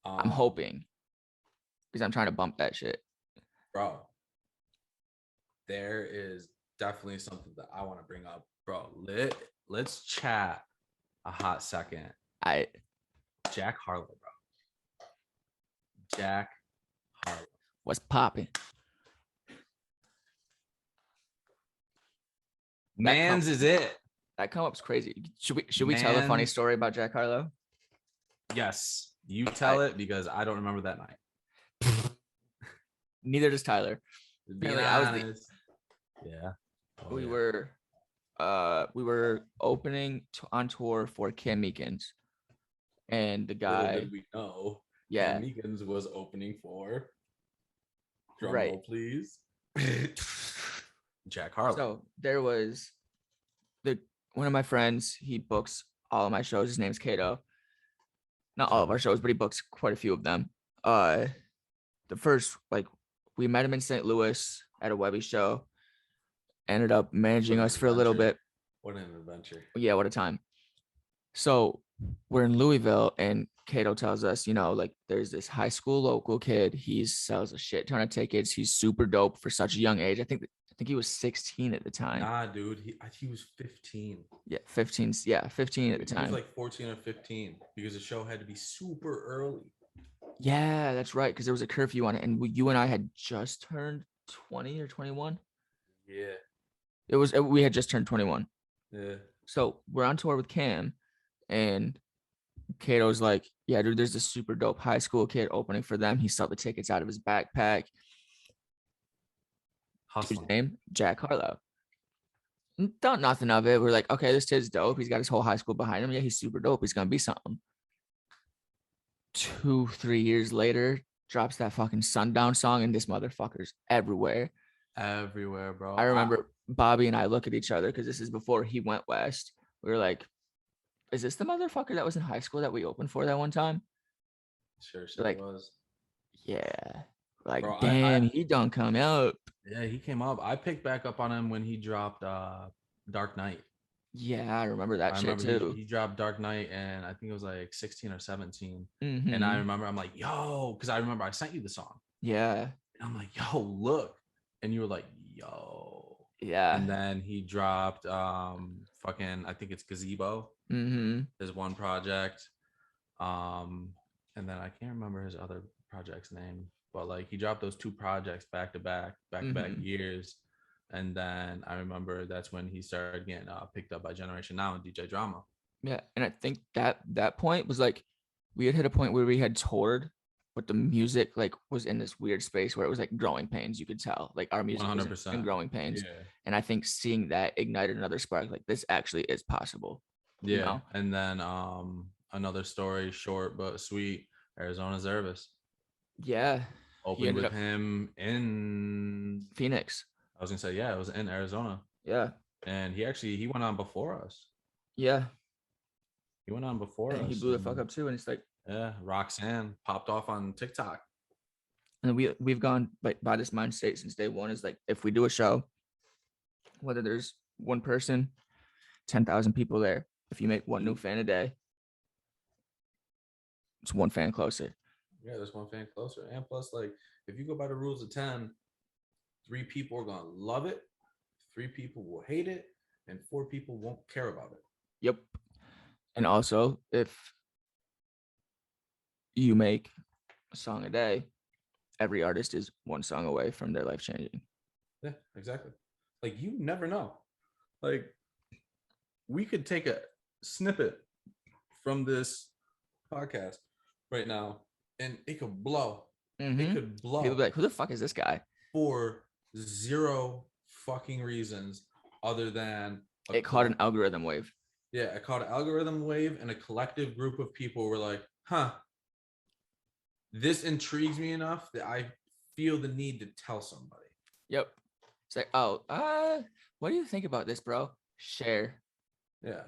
I'm hoping, because I'm trying to bump that shit. Bro, there is definitely something that I want to bring up. Bro, let's chat a hot second. Jack Harlow, bro. Jack Harlow. What's popping? Mans is it. That come up's crazy. Should we tell a funny story about Jack Harlow? Yes, you tell it because I don't remember that night. Neither does Tyler. Yeah. We were opening on tour for Cam Meekins, and the guy. Little did we know. Yeah. Cam Meekins was opening for. Drum right. roll, please. Jack Harlow. So there was one of my friends. He books all of my shows. His name's Kato. Not all of our shows, but he books quite a few of them. The first, like, we met him in St. Louis at a Webby show. Ended up managing us for a little bit. What an adventure. Yeah, what a time. So we're in Louisville, and Kato tells us, you know, like there's this high school local kid. He sells a shit ton of tickets. He's super dope for such a young age. I think he was 16 at the time. Nah, dude, he was 15. Yeah, 15. Yeah, 15 at the time. He was like 14 or 15 because the show had to be super early. Yeah, that's right. Because there was a curfew on it, and you and I had just turned 20 or 21. Yeah. We had just turned 21. Yeah. So we're on tour with Cam, and Kato's like, yeah, dude, there's this super dope high school kid opening for them. He sold the tickets out of his backpack. His name, Jack Harlow. Thought nothing of it. We're like, okay, this kid's dope. He's got his whole high school behind him. Yeah, he's super dope. He's gonna be something. 2-3 years later, drops that fucking Sundown song, and this motherfucker's everywhere. Everywhere, bro. I remember Bobby and I look at each other because this is before he went west. We were like, is this the motherfucker that was in high school that we opened for that one time? Sure like, was. Yeah. Like, bro, damn, he done come out. Yeah, he came up. I picked back up on him when he dropped Dark Knight. Yeah, I remember that I shit remember he too. he dropped Dark Knight, and I think it was like 16 or 17. And I Mm-hmm. remember I'm like, yo, because I remember I sent you the song. Yeah. And I'm like, yo, look. And you were like, yo. Yeah. And then he dropped fucking, I think it's Gazebo, Mm-hmm. his one project. Um, and then I can't remember his other project's name, but like he dropped those two projects back to back Mm-hmm. years. And then I remember that's when he started getting picked up by Generation Now and DJ Drama. Yeah. And I think that point was like we had hit a point where we had toured, but the music like was in this weird space where it was like growing pains. You could tell like our music was in 100%. growing pains. Yeah. And I think seeing that ignited another spark. Like this actually is possible. You Yeah. know? And then another story, short but sweet, Arizona Zervis. Yeah. He Opened ended with up him in, Phoenix. I was gonna say, yeah, it was in Arizona. Yeah. And he went on before us. Yeah. He went on before And he us. blew the fuck And up too. And it's like, yeah, Roxanne popped off on TikTok. and we've gone by this mind state since day one is like if we do a show, whether there's one person, 10,000 people there, if you make one new fan a day, it's one fan closer. Yeah, there's one fan closer. And plus, like, if you go by the rules of 10, 3 people are gonna love it, 3 people will hate it, and 4 people won't care about it. Yep. And also, if you make a song a day, every artist is one song away from their life changing. Yeah, exactly. Like you never know. Like we could take a snippet from this podcast right now and it could blow. It Mm-hmm. could People blow be like, who the fuck is this guy? for zero fucking reasons other than It caught an algorithm wave. yeah, I caught an algorithm wave and a collective group of people were like, huh, this intrigues me enough that I feel the need to tell somebody. Yep. It's like, oh, what do you think about this, bro? Share. Yeah.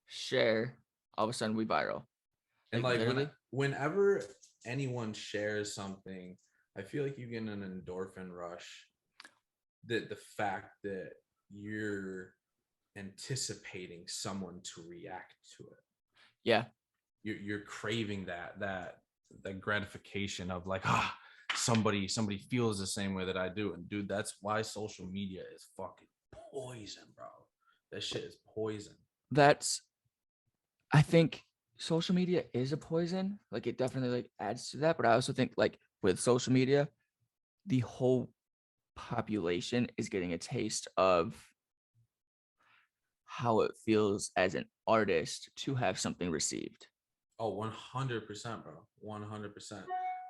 Share. All of a sudden we viral. And Like like literally. whenever anyone shares something, I feel like you get an endorphin rush. The fact that you're anticipating someone to react to it. Yeah. You're craving that gratification of like, somebody feels the same way that I do. And dude, that's why social media is fucking poison, bro. That shit is poison. I think social media is a poison. Like it definitely like adds to that. But I also think like with social media, the whole population is getting a taste of how it feels as an artist to have something received. Oh, 100%, bro. 100%.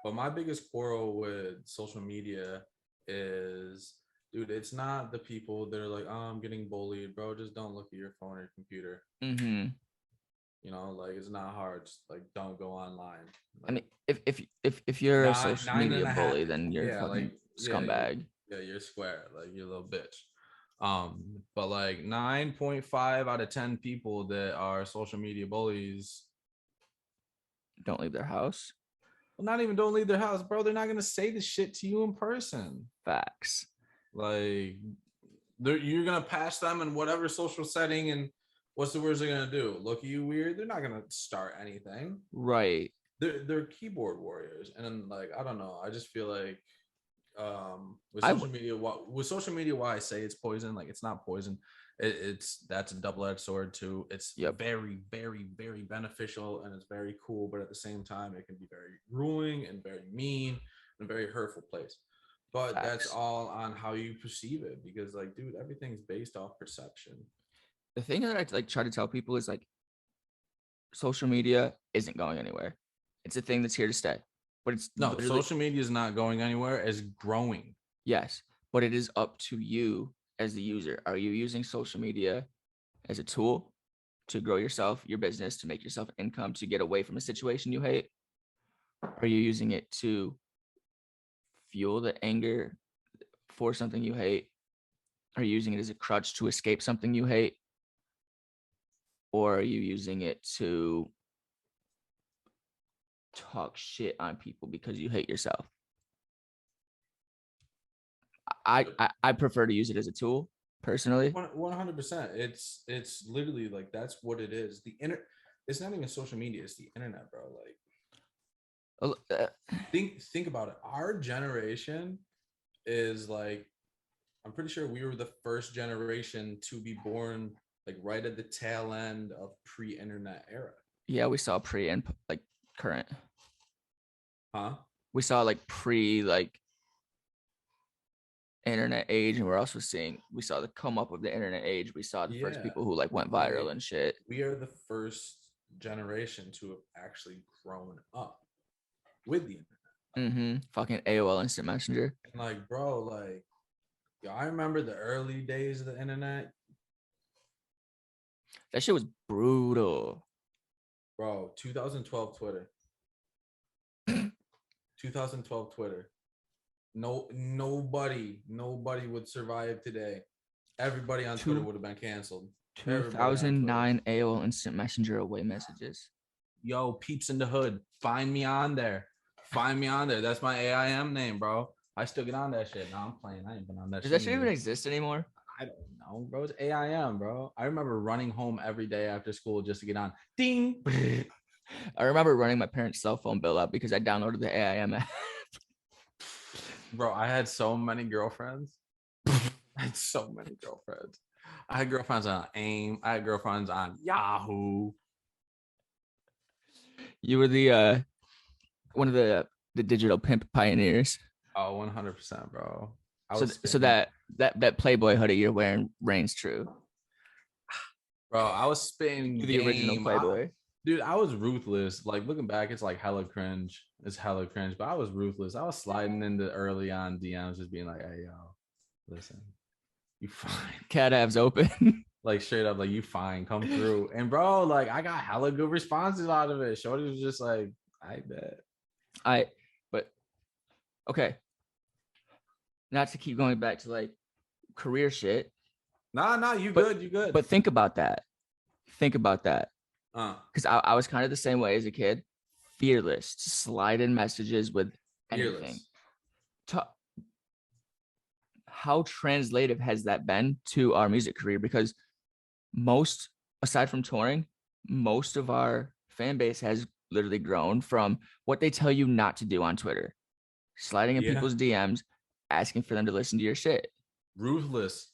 But my biggest quarrel with social media is, dude, it's not the people that are like, oh, I'm getting bullied, bro. Just don't look at your phone or your computer. Mm-hmm. You know, like it's not hard. Just like don't go online. I mean, Like if you're a social nine media and a half. bully, then you're a Yeah, like fucking yeah, scumbag. you're square. Like you're a little bitch. But like 9.5 out of 10 people that are social media bullies, Don't leave their house. well, not even don't leave their house, bro. They're not gonna say the shit to you in person. Facts. Like you're gonna pass them in whatever social setting, and what's the worst they're gonna do? Look at you weird? They're not gonna start anything. Right. They're keyboard warriors, and then like I don't know. I just feel like with I social media, why I say it's poison, like it's not poison. It's that's a double-edged sword too. It's Yep. very, very, very beneficial and it's very cool, but at the same time, it can be very grueling and very mean and very hurtful place. But that's Facts. all on how you perceive it, because like, dude, everything's based off perception. The thing that I like try to tell people is like social media isn't going anywhere. It's a thing that's here to stay. But it's No, social media is not going anywhere. It's growing. yes, but it is up to you as the user. Are you using social media as a tool to grow yourself, your business, to make yourself income, to get away from a situation you hate? Are you using it to fuel the anger for something you hate? Are you using it as a crutch to escape something you hate? Or are you using it to talk shit on people because you hate yourself? I prefer to use it as a tool personally. 100%. It's literally like that's what it is. It's not even social media. It's the internet, bro. Like think about it. Our generation is like, I'm pretty sure we were the first generation to be born like right at the tail end of pre-internet era. Yeah, we saw pre and like current. Huh? We saw like pre like internet age, and we're also seeing we saw the come up of the internet age. We saw the first people who like went viral Like, and shit. we are the first generation to have actually grown up with the internet. Fucking AOL Instant Messenger. And like, bro, like, yo, I remember the early days of the internet. That shit was brutal. Bro, 2012 Twitter. 2012 Twitter. Nobody would survive today. Everybody on Twitter would have been canceled. 2009 AOL Instant Messenger away messages. Yo, peeps in the hood, find me on there. That's my AIM name, bro. I still get on that shit. No, I'm playing. I ain't been on that shit. Does that shit even exist anymore? I don't know, bro. It's AIM, bro. I remember running home every day after school just to get on. Ding. I remember running my parents' cell phone bill up because I downloaded the AIM app. Bro, I had so many girlfriends. I had girlfriends on AIM. I had girlfriends on Yahoo. You were the one of the digital pimp pioneers. Oh, 100%, bro. So that Playboy hoodie you're wearing reigns true. Bro, I was spitting the original Playboy. Dude, I was ruthless. Like, looking back, it's like hella cringe. It's hella cringe, but I was ruthless. I was sliding into early on DMs, just being like, hey, yo, listen, you fine. Cat abs open. Like, straight up, like, you fine, come through. And bro, like, I got hella good responses out of it. Shorty was just like, I bet. But okay. Not to keep going back to like career shit. Nah, you good. But think about that. Because I was kind of the same way as a kid. Fearless, slide in messages with anything. How translative has that been to our music career? Because aside from touring, most of our fan base has literally grown from what they tell you not to do on Twitter, sliding in people's DMs, asking for them to listen to your shit. Ruthless.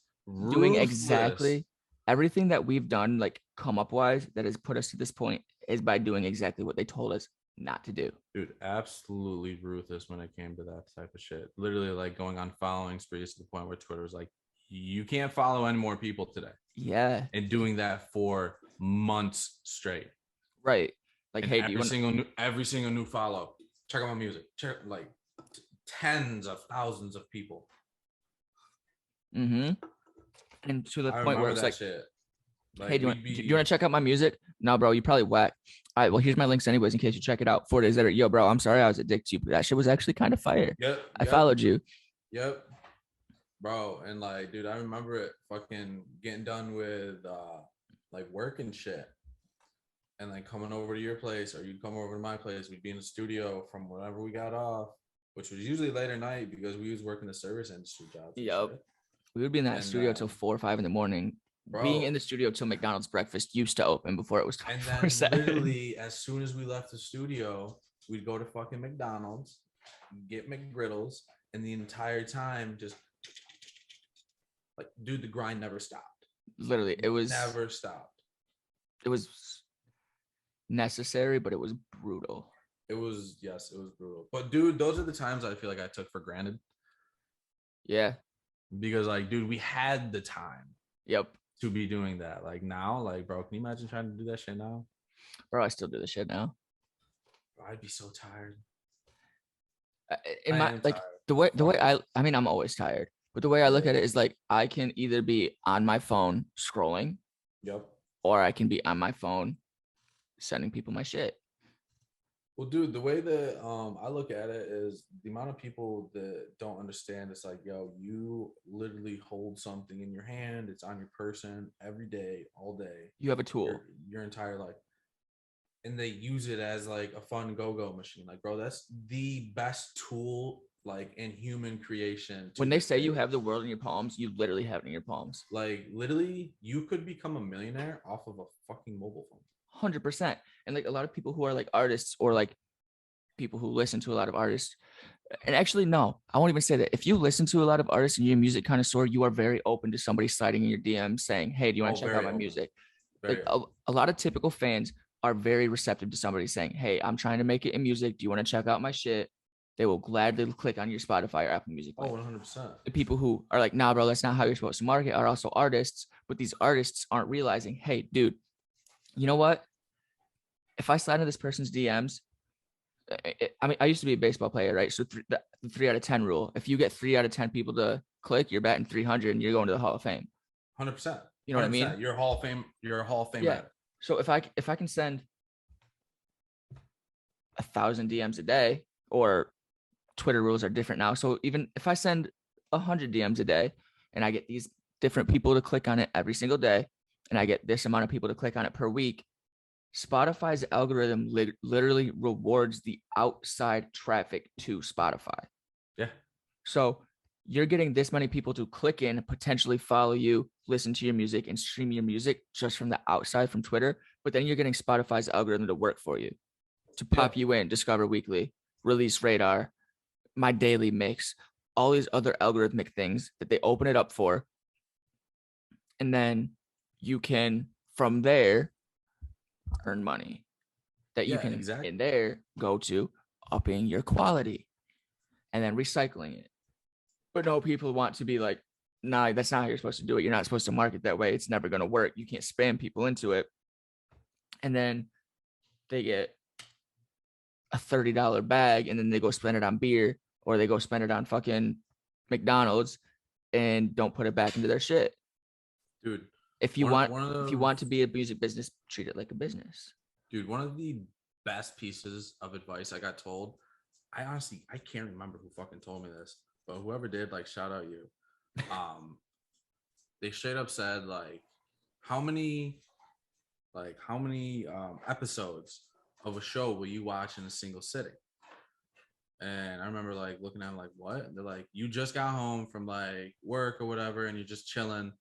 Doing exactly everything that we've done, like come up wise, that has put us to this point is by doing exactly what they told us not to do. Dude, absolutely ruthless when it came to that type of shit. Literally like going on following sprees to the point where Twitter was like, you can't follow any more people today. Yeah. And doing that for months straight. Right. Like, and hey, every single new follow, check out my music. Check like tens of thousands of people. And to the point where it's like, shit. Like, hey, do you want to check out my music? No, bro, you probably whack. All right, well, here's my links anyways in case you check it out. 4 days later, yo, bro, I'm sorry I was addicted to you, but that shit was actually kind of fire. Yep. I followed you. Yep. Bro, and like, dude, I remember it fucking getting done with like work and shit. And like coming over to your place, or you'd come over to my place, we'd be in the studio from whenever we got off, which was usually later night because we was working the service industry jobs. Yep. We would be in that studio till 4 or 5 in the morning. Bro, being in the studio till McDonald's breakfast used to open before it was 24/7. And then literally, as soon as we left the studio, we'd go to fucking McDonald's, get McGriddles, and the entire time just like, dude, the grind never stopped. Literally, it was never stopped. It was necessary, but it was brutal. It was brutal. But dude, those are the times I feel like I took for granted. Yeah. Because like, dude, we had the time. Yep. To be doing that. Like now, like, bro, can you imagine trying to do that shit now? Bro, I still do the shit now. Bro, I'd be so tired. The way I mean, I'm always tired, but the way I look at it is like, I can either be on my phone scrolling. Yep. Or I can be on my phone sending people my shit. Well, dude, the way that I look at it is the amount of people that don't understand. It's like, yo, you literally hold something in your hand. It's on your person every day, all day. You have a tool. Your entire life. And they use it as like a fun go-go machine. Like, bro, that's the best tool like in human creation. When they say you have the world in your palms, you literally have it in your palms. Like literally, you could become a millionaire off of a fucking mobile phone. 100%. And like a lot of people who are like artists or like people who listen to a lot of artists, and actually, no, I won't even say that. If you listen to a lot of artists and you're a music connoisseur, you are very open to somebody sliding in your DM saying, hey, do you want to check out my music? Like a lot of typical fans are very receptive to somebody saying, hey, I'm trying to make it in music. Do you want to check out my shit? They will gladly click on your Spotify or Apple Music link. 100%. The people who are like, nah, bro, that's not how you're supposed to market are also artists. But these artists aren't realizing, hey, dude, you know what? If I slide into this person's DMs, I mean, I used to be a baseball player, right? So the 3 out of 10 rule. If you get 3 out of 10 people to click, you're batting 300 and you're going to the Hall of Fame. 100%. You know what I mean? You're a Hall of Fame. You're a Hall of Fame. Yeah. Batter. So if I can send 1,000 DMs a day, or Twitter rules are different now. So even if I send 100 DMs a day and I get these different people to click on it every single day, and I get this amount of people to click on it per week, Spotify's algorithm literally rewards the outside traffic to Spotify. Yeah. So you're getting this many people to click in, potentially follow you, listen to your music, and stream your music just from the outside from Twitter. But then you're getting Spotify's algorithm to work for you, to pop you in, Discover Weekly, Release Radar, My Daily Mix, all these other algorithmic things that they open it up for. And then you can, from there, earn money that you can in there go to upping your quality and then recycling it. But no, people want to be like, nah, that's not how you're supposed to do it. You're not supposed to market that way. It's never going to work. You can't spam people into it. And then they get a $30 bag and then they go spend it on beer, or they go spend it on fucking McDonald's and don't put it back into their shit. Dude, if you want to be a music business, treat it like a business. Dude, one of the best pieces of advice I got told, I can't remember who fucking told me this, but whoever did, like, shout out you. They straight up said, like, how many episodes of a show will you watch in a single sitting? And I remember like looking at them like, what? And they're like, you just got home from like work or whatever, and you're just chilling.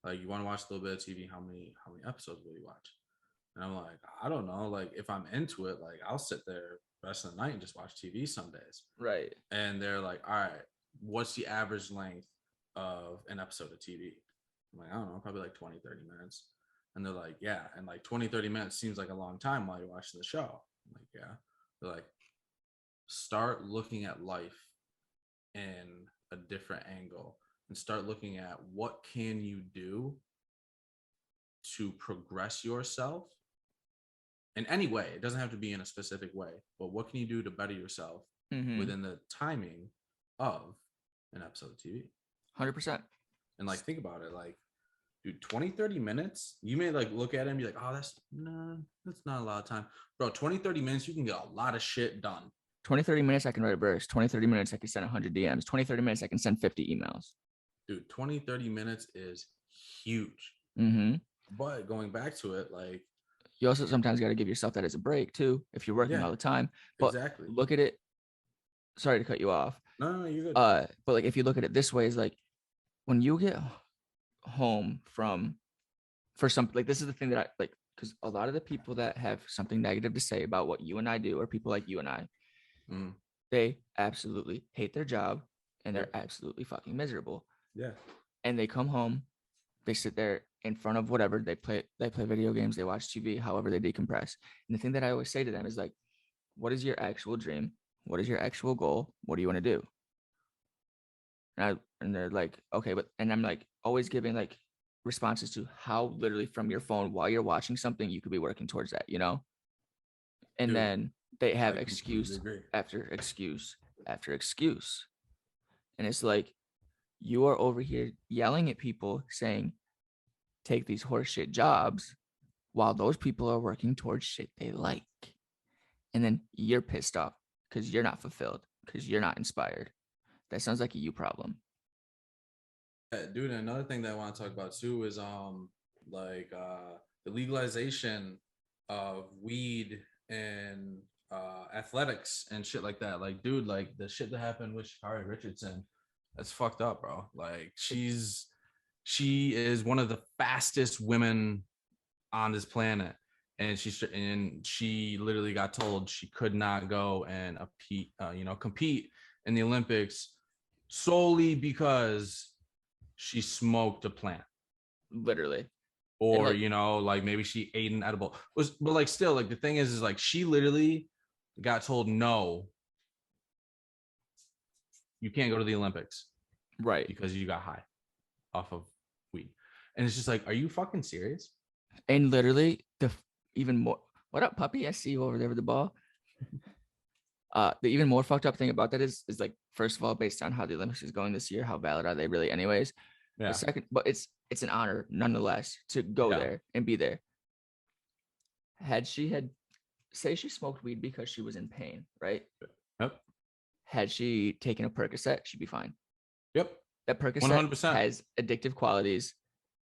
Like, you want to watch a little bit of TV. How many episodes will you watch? And I'm like, I don't know. Like, if I'm into it, like, I'll sit there the rest of the night and just watch TV some days. Right. And they're like, all right, what's the average length of an episode of TV? I'm like, I don't know, probably like 20, 30 minutes. And they're like, yeah. And like 20, 30 minutes seems like a long time while you're watching the show. I'm like, yeah. They're like, start looking at life in a different angle and start looking at what can you do to progress yourself in any way. It doesn't have to be in a specific way, but what can you do to better yourself within the timing of an episode of TV? 100%. And like, think about it, like, dude, 20, 30 minutes, you may like look at it and be like, oh, that's not a lot of time. Bro, 20, 30 minutes, you can get a lot of shit done. 20, 30 minutes, I can write a verse. 20, 30 minutes, I can send 100 DMs. 20, 30 minutes, I can send 50 emails. Dude, 20, 30 minutes is huge. But going back to it, like, you also sometimes got to give yourself that as a break too, if you're working all the time. But look at it. Sorry to cut you off. No, you're good. But like, if you look at it this way, is like when you get home for some, like, this is the thing that I like, because a lot of the people that have something negative to say about what you and I do are people like you and I. They absolutely hate their job and they're absolutely fucking miserable. Yeah. And they come home, they sit there in front of whatever, they play video games, they watch TV, however they decompress. And the thing that I always say to them is like, what is your actual dream? What is your actual goal? What do you want to do? And they're like, okay, but, and I'm like always giving like responses to how literally from your phone while you're watching something, you could be working towards that, you know? And Dude, then they have excuse after excuse after excuse. And it's like, you are over here yelling at people saying, take these horseshit jobs while those people are working towards shit they like. And then you're pissed off because you're not fulfilled, because you're not inspired. That sounds like a you problem. Dude, another thing that I want to talk about too is the legalization of weed in athletics and shit like that. Like, dude, like the shit that happened with Sha'Carri Richardson, that's fucked up, bro. Like, she is one of the fastest women on this planet, and she literally got told she could not go and compete in the Olympics solely because she smoked a plant, Literally. or like, like maybe she ate an edible. But like still, like the thing is like she literally got told no, you can't go to the Olympics right. because you got high off of weed, and it's just like, are you fucking serious? And literally even more, what up, puppy? I see you over there with the ball. The even more fucked up thing about that is like, first of all, based on how the Olympics is going this year, how valid are they really anyways? Yeah. But second, but it's an honor nonetheless to go there and be there. Had say she smoked weed because she was in pain, right? Yep. Had she taken a Percocet, she'd be fine. Yep. That Percocet 100%. has addictive qualities,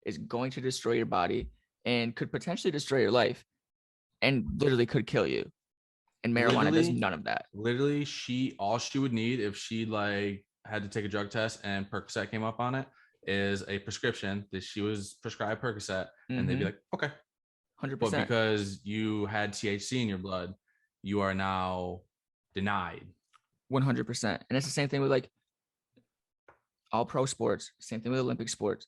is going to destroy your body, and could potentially destroy your life, and literally could kill you. And marijuana does none of that. Literally, all she would need if she like had to take a drug test and Percocet came up on it is a prescription that she was prescribed Percocet, and they'd be like, okay, 100%. But because you had THC in your blood, you are now denied. 100%. And it's the same thing with like all pro sports, same thing with Olympic sports.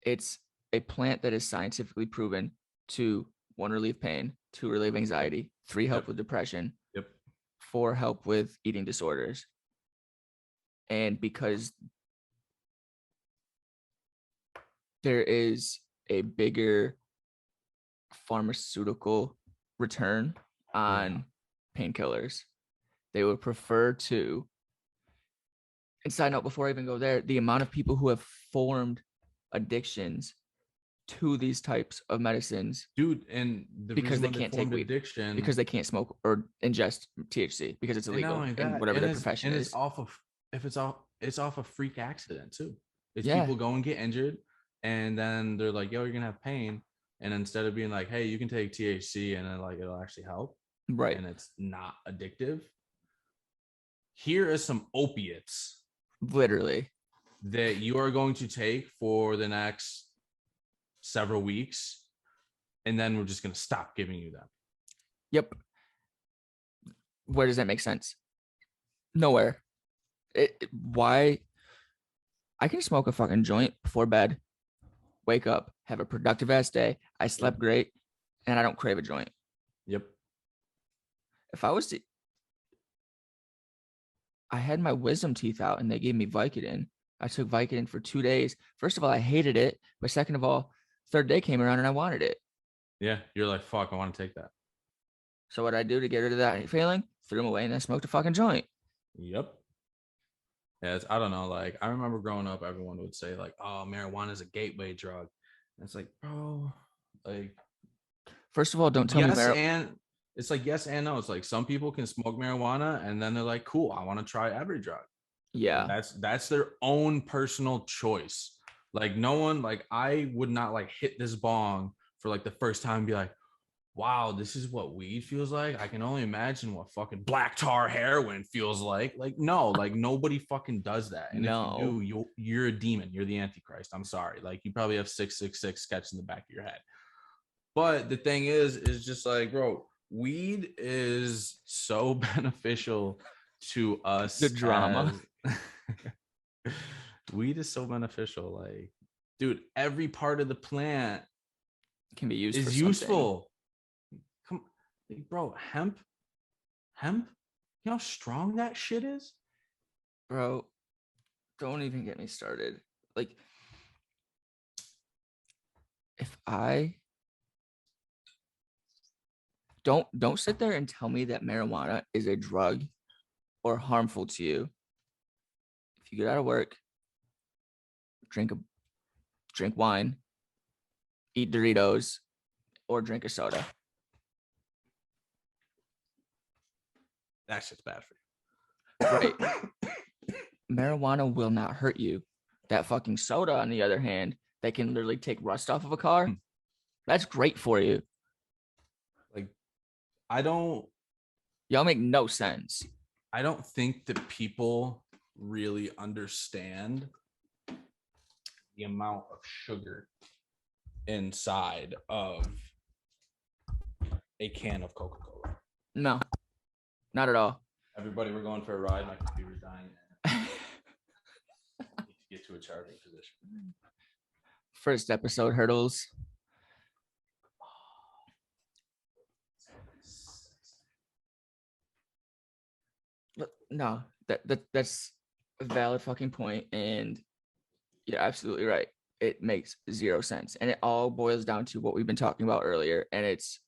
It's a plant that is scientifically proven to 1, relieve pain, 2, relieve anxiety, 3, help with depression, 4, help with eating disorders. And because there is a bigger pharmaceutical return on painkillers, they would prefer to. And side note, before I even go there, the amount of people who have formed addictions to these types of medicines, dude, and because they can't take weed, addiction, because they can't smoke or ingest THC because it's illegal in whatever their profession is. It's off of a freak accident too. It's people go and get injured, and then they're like, yo, you're gonna have pain, and instead of being like, hey, you can take THC and then like it'll actually help, right, and it's not addictive, here is some opiates literally that you are going to take for the next several weeks, and then we're just going to stop giving you them. Yep. Where does that make sense? Nowhere. Why? I can smoke a fucking joint before bed, wake up, have a productive ass day, I slept great, and I don't crave a joint. Yep. If I was to, I had my wisdom teeth out and they gave me Vicodin. I took Vicodin for 2 days. First of all, I hated it. But second of all, third day came around and I wanted it. Yeah. You're like, fuck, I want to take that. So what I do to get rid of that feeling? Threw them away and then smoked a fucking joint. Yep. Yeah. I don't know. Like, I remember growing up, everyone would say like, oh, marijuana is a gateway drug. And it's like, bro, like, first of all, don't tell me and it's like yes and no. It's like some people can smoke marijuana and then they're like, cool, I want to try every drug. Yeah. And that's their own personal choice. Like no one, like I would not like hit this bong for like the first time and be like, wow, this is what weed feels like. I can only imagine what fucking black tar heroin feels like. Like, no, like nobody fucking does that. And if you do, you're a demon. You're the Antichrist. I'm sorry. Like you probably have 666 sketched in the back of your head. But the thing is just like, bro, weed is so beneficial to us. The drama. Weed is so beneficial. Like, dude, every part of the plant can be used. Is useful. Come, like, bro, hemp. You know how strong that shit is, bro. Don't even get me started. Like, if I don't sit there and tell me that marijuana is a drug or harmful to you. If you get out of work, drink wine, eat Doritos, or drink a soda. That shit's bad for you. Right. Marijuana will not hurt you. That fucking soda, on the other hand, that can literally take rust off of a car, that's great for you. Like, I don't Y'all make no sense. I don't think that people really understand the amount of sugar inside of a can of Coca-Cola. No, not at all. Everybody, we're going for a ride. My computer's dying. Need to get to a charging position. First episode hurdles. No, that's a valid fucking point, and you're absolutely right. It makes zero sense, and it all boils down to what we've been talking about earlier, and it's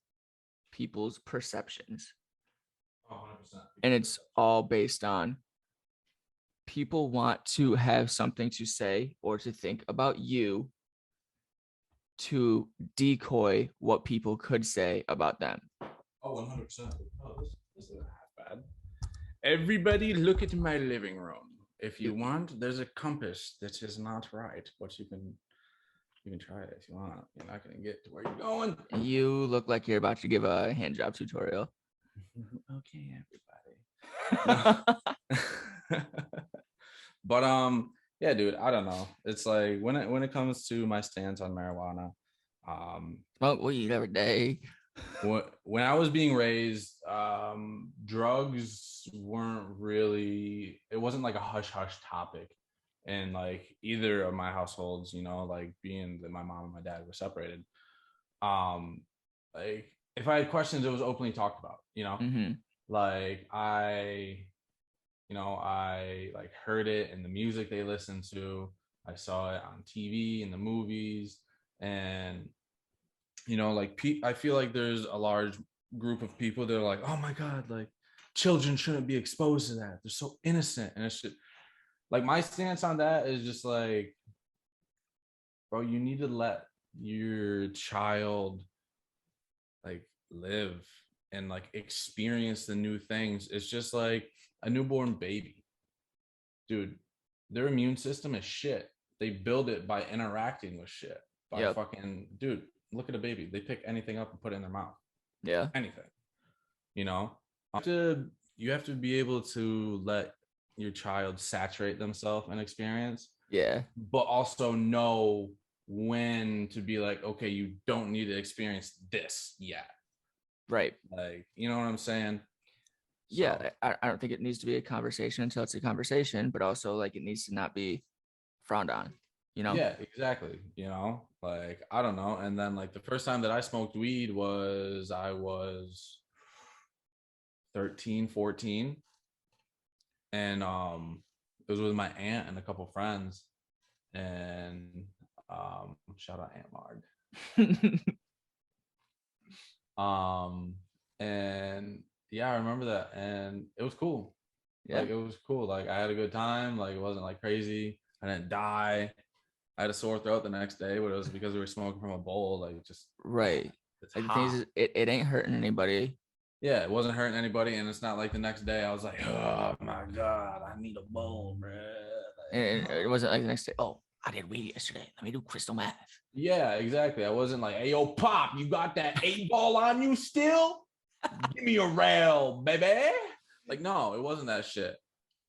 people's perceptions. 100%. And it's all based on people want to have something to say or to think about you to decoy what people could say about them. Oh, 100%. Oh, this isn't half bad. Everybody look at my living room. If you want, there's a compass that is not right, but you can try it if you want. You're not going to get to where you're going. You look like you're about to give a hand job tutorial. Okay, everybody. But yeah, dude, I don't know. It's like when it comes to my stance on marijuana, smoke weed every day. when I was being raised, drugs weren't really, it wasn't like a hush hush topic in like either of my households, you know, like being that my mom and my dad were separated. Like if I had questions, it was openly talked about, you know. Mm-hmm. Like I like heard it in the music they listened to. I saw it on TV in the movies, and you know, like I feel like there's a large group of people that are like, oh my god, like children shouldn't be exposed to that. They're so innocent, and it's just like my stance on that is just like, bro, you need to let your child like live and like experience the new things. It's just like a newborn baby, dude. Their immune system is shit. They build it by interacting with shit. By fucking, dude, look at a baby. They pick anything up and put it in their mouth. Yeah. Anything. You know? You have to be able to let your child saturate themselves in experience. Yeah. But also know when to be like, okay, you don't need to experience this yet. Right. Like, you know what I'm saying? Yeah, so, I don't think it needs to be a conversation until it's a conversation, but also like it needs to not be frowned on, you know? Yeah, exactly. You know, like, I don't know. And then like the first time that I smoked weed was, I was 13, 14. And it was with my aunt and a couple friends. And shout out Aunt Marg. And yeah, I remember that, and it was cool. Yeah. Like it was cool. Like I had a good time. Like it wasn't like crazy. I didn't die. I had a sore throat the next day, but it was because we were smoking from a bowl. Like just right. Like the thing is, it ain't hurting anybody. Yeah, it wasn't hurting anybody, and it's not like the next day I was like, oh my god, I need a bowl, bro. Like, and it wasn't like the next day. Oh, I did weed yesterday. Let me do crystal meth. Yeah, exactly. I wasn't like, hey, yo, Pop, you got that 8-ball on you still? Give me a rail, baby. Like, no, it wasn't that shit.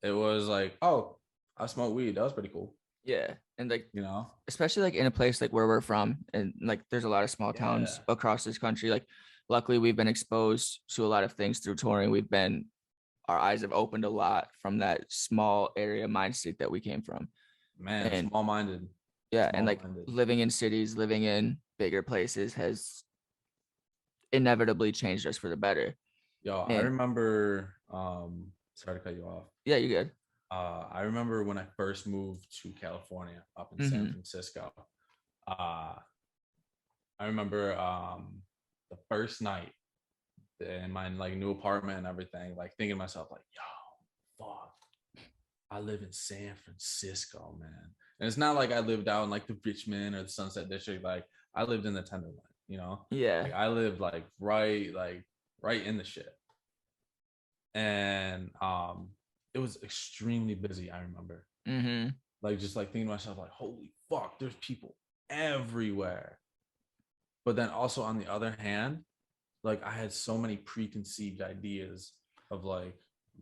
It was like, oh, I smoked weed. That was pretty cool. Yeah. And like, you know, especially like in a place like where we're from, and like there's a lot of small towns across this country. Like, luckily we've been exposed to a lot of things through touring. Our eyes have opened a lot from that small area mindset that we came from. Man, and small-minded. Yeah. And like living in cities, living in bigger places has inevitably changed us for the better. Yo, I remember, sorry to cut you off. Yeah, you're good. I remember when I first moved to California up in San Francisco. I remember the first night in my like new apartment and everything, like thinking to myself, like, yo, fuck, I live in San Francisco, man. And it's not like I lived out in like the Richmond or the Sunset District. Like I lived in the Tenderloin, you know? Yeah. Like I lived like right in the shit. And it was extremely busy, I remember. Like just like thinking to myself, like, holy fuck, there's people everywhere. But then also on the other hand, like I had so many preconceived ideas of like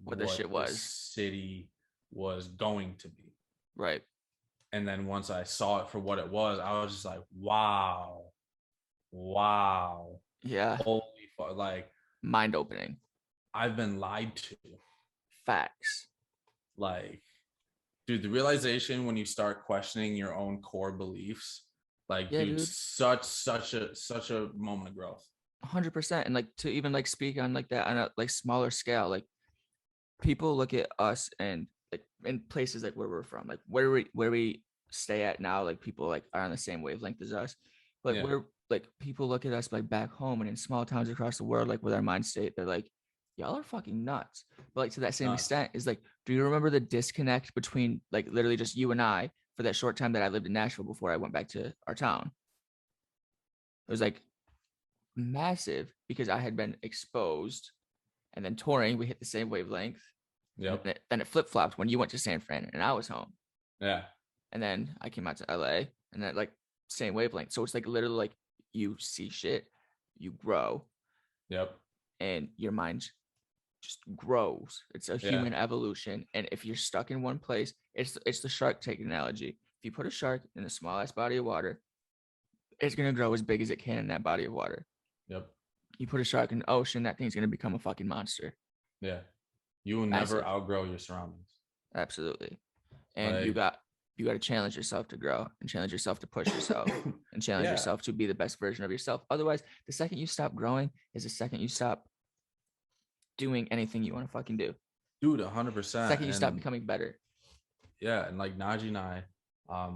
What this shit was. city was going to be. Right. And then once I saw it for what it was, I was just like, wow. Yeah. Holy fuck. Like, mind opening. I've been lied to. Facts. Like, dude, the realization when you start questioning your own core beliefs, like, Yeah, dude, dude. such a moment of growth. 100%. And like to even like speak on like that on a like smaller scale, like people look at us and like in places like where we're from, like where we stay at now, like people like are on the same wavelength as us. Like Yeah. we're like people look at us like back home and in small towns across the world, like with our mind state, they're like, y'all are fucking nuts. But like to that same extent is like, do you remember the disconnect between like literally just you and I for that short time that I lived in Nashville before I went back to our town? It was like massive because I had been exposed, and then touring, we hit the same wavelength. Yep. Then it flip flopped when you went to San Fran and I was home. Yeah. And then I came out to LA and then like same wavelength. So it's like literally like you see shit, you grow. Yep. And your mind just grows. It's a human evolution. And if you're stuck in one place, it's the shark tank analogy. If you put a shark in a small ass body of water, it's gonna grow as big as it can in that body of water. Yep. You put a shark in the ocean, that thing's gonna become a fucking monster. Yeah. You will never outgrow your surroundings. Absolutely. And like, you got to challenge yourself to grow and challenge yourself to push yourself and challenge yourself to be the best version of yourself. Otherwise, the second you stop growing is the second you stop doing anything you want to fucking do. Dude, 100%. Second you stop becoming better. Yeah. And like Najee and I,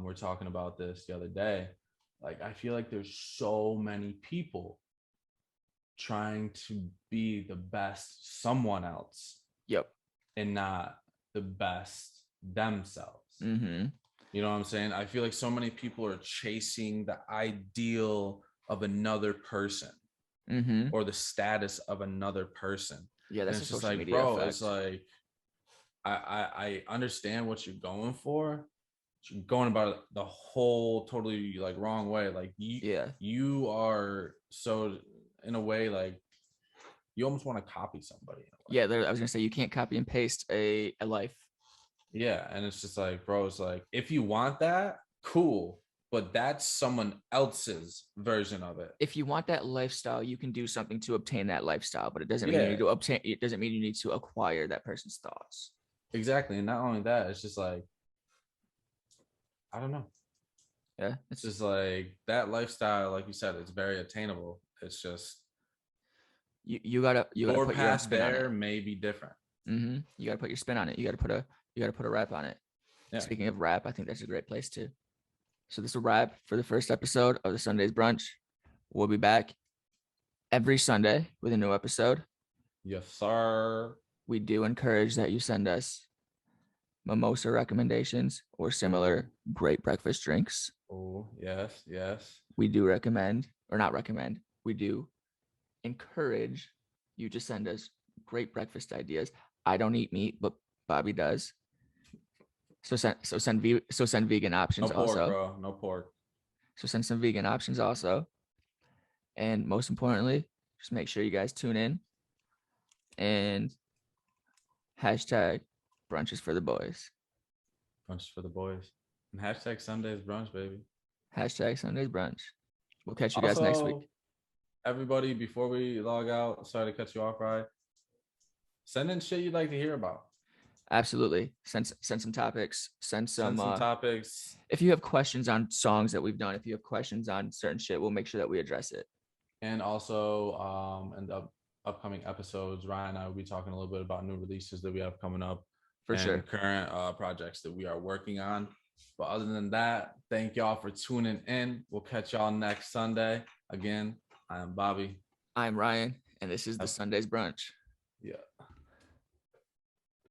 we're talking about this the other day. Like, I feel like there's so many people trying to be the best someone else. Yep. And not the best themselves. Mm-hmm. You know what I'm saying? I feel like so many people are chasing the ideal of another person or the status of another person. Yeah, that's just like, bro, effect. It's like, I understand what you're going for. You're going about it the whole totally like wrong way. Like you are so in a way like you almost want to copy somebody. Yeah, I was gonna say you can't copy and paste a life. Yeah, and it's just like, bro, it's like if you want that, cool, but that's someone else's version of it. If you want that lifestyle, you can do something to obtain that lifestyle, but it doesn't mean you need to obtain. It doesn't mean you need to acquire that person's thoughts. Exactly, and not only that, it's just like, I don't know. Yeah, it's just like that lifestyle, like you said, it's very attainable. It's just you gotta put your own spin on it. May be different. You gotta put your spin on it. You gotta put a rap on it. Yeah. Speaking of rap, I think that's a great place to. So this is a wrap for the first episode of the Sundaze Brunch. We'll be back every Sunday with a new episode. Yes, sir. We do encourage that you send us mimosa recommendations or similar great breakfast drinks. Oh, yes, yes. We do recommend, or not recommend, we do encourage you to send us great breakfast ideas. I don't eat meat, but Bobby does. So send vegan options also. No pork, bro. No pork. So send some vegan options also. And most importantly, just make sure you guys tune in. And hashtag brunch is for the boys. Brunch for the boys. And hashtag Sundaze Brunch, baby. Hashtag Sundaze Brunch. We'll catch you guys next week. Everybody, before we log out, sorry to cut you off, right? Send in shit you'd like to hear about. Absolutely. Send some topics. Send some topics. If you have questions on songs that we've done, if you have questions on certain shit, we'll make sure that we address it. And also, in the upcoming episodes, Ryan and I will be talking a little bit about new releases that we have coming up. For sure. Current projects that we are working on. But other than that, thank y'all for tuning in. We'll catch y'all next Sunday. Again, I am Bobby. I'm Ryan, and this is the Sundaze Brunch. Yeah.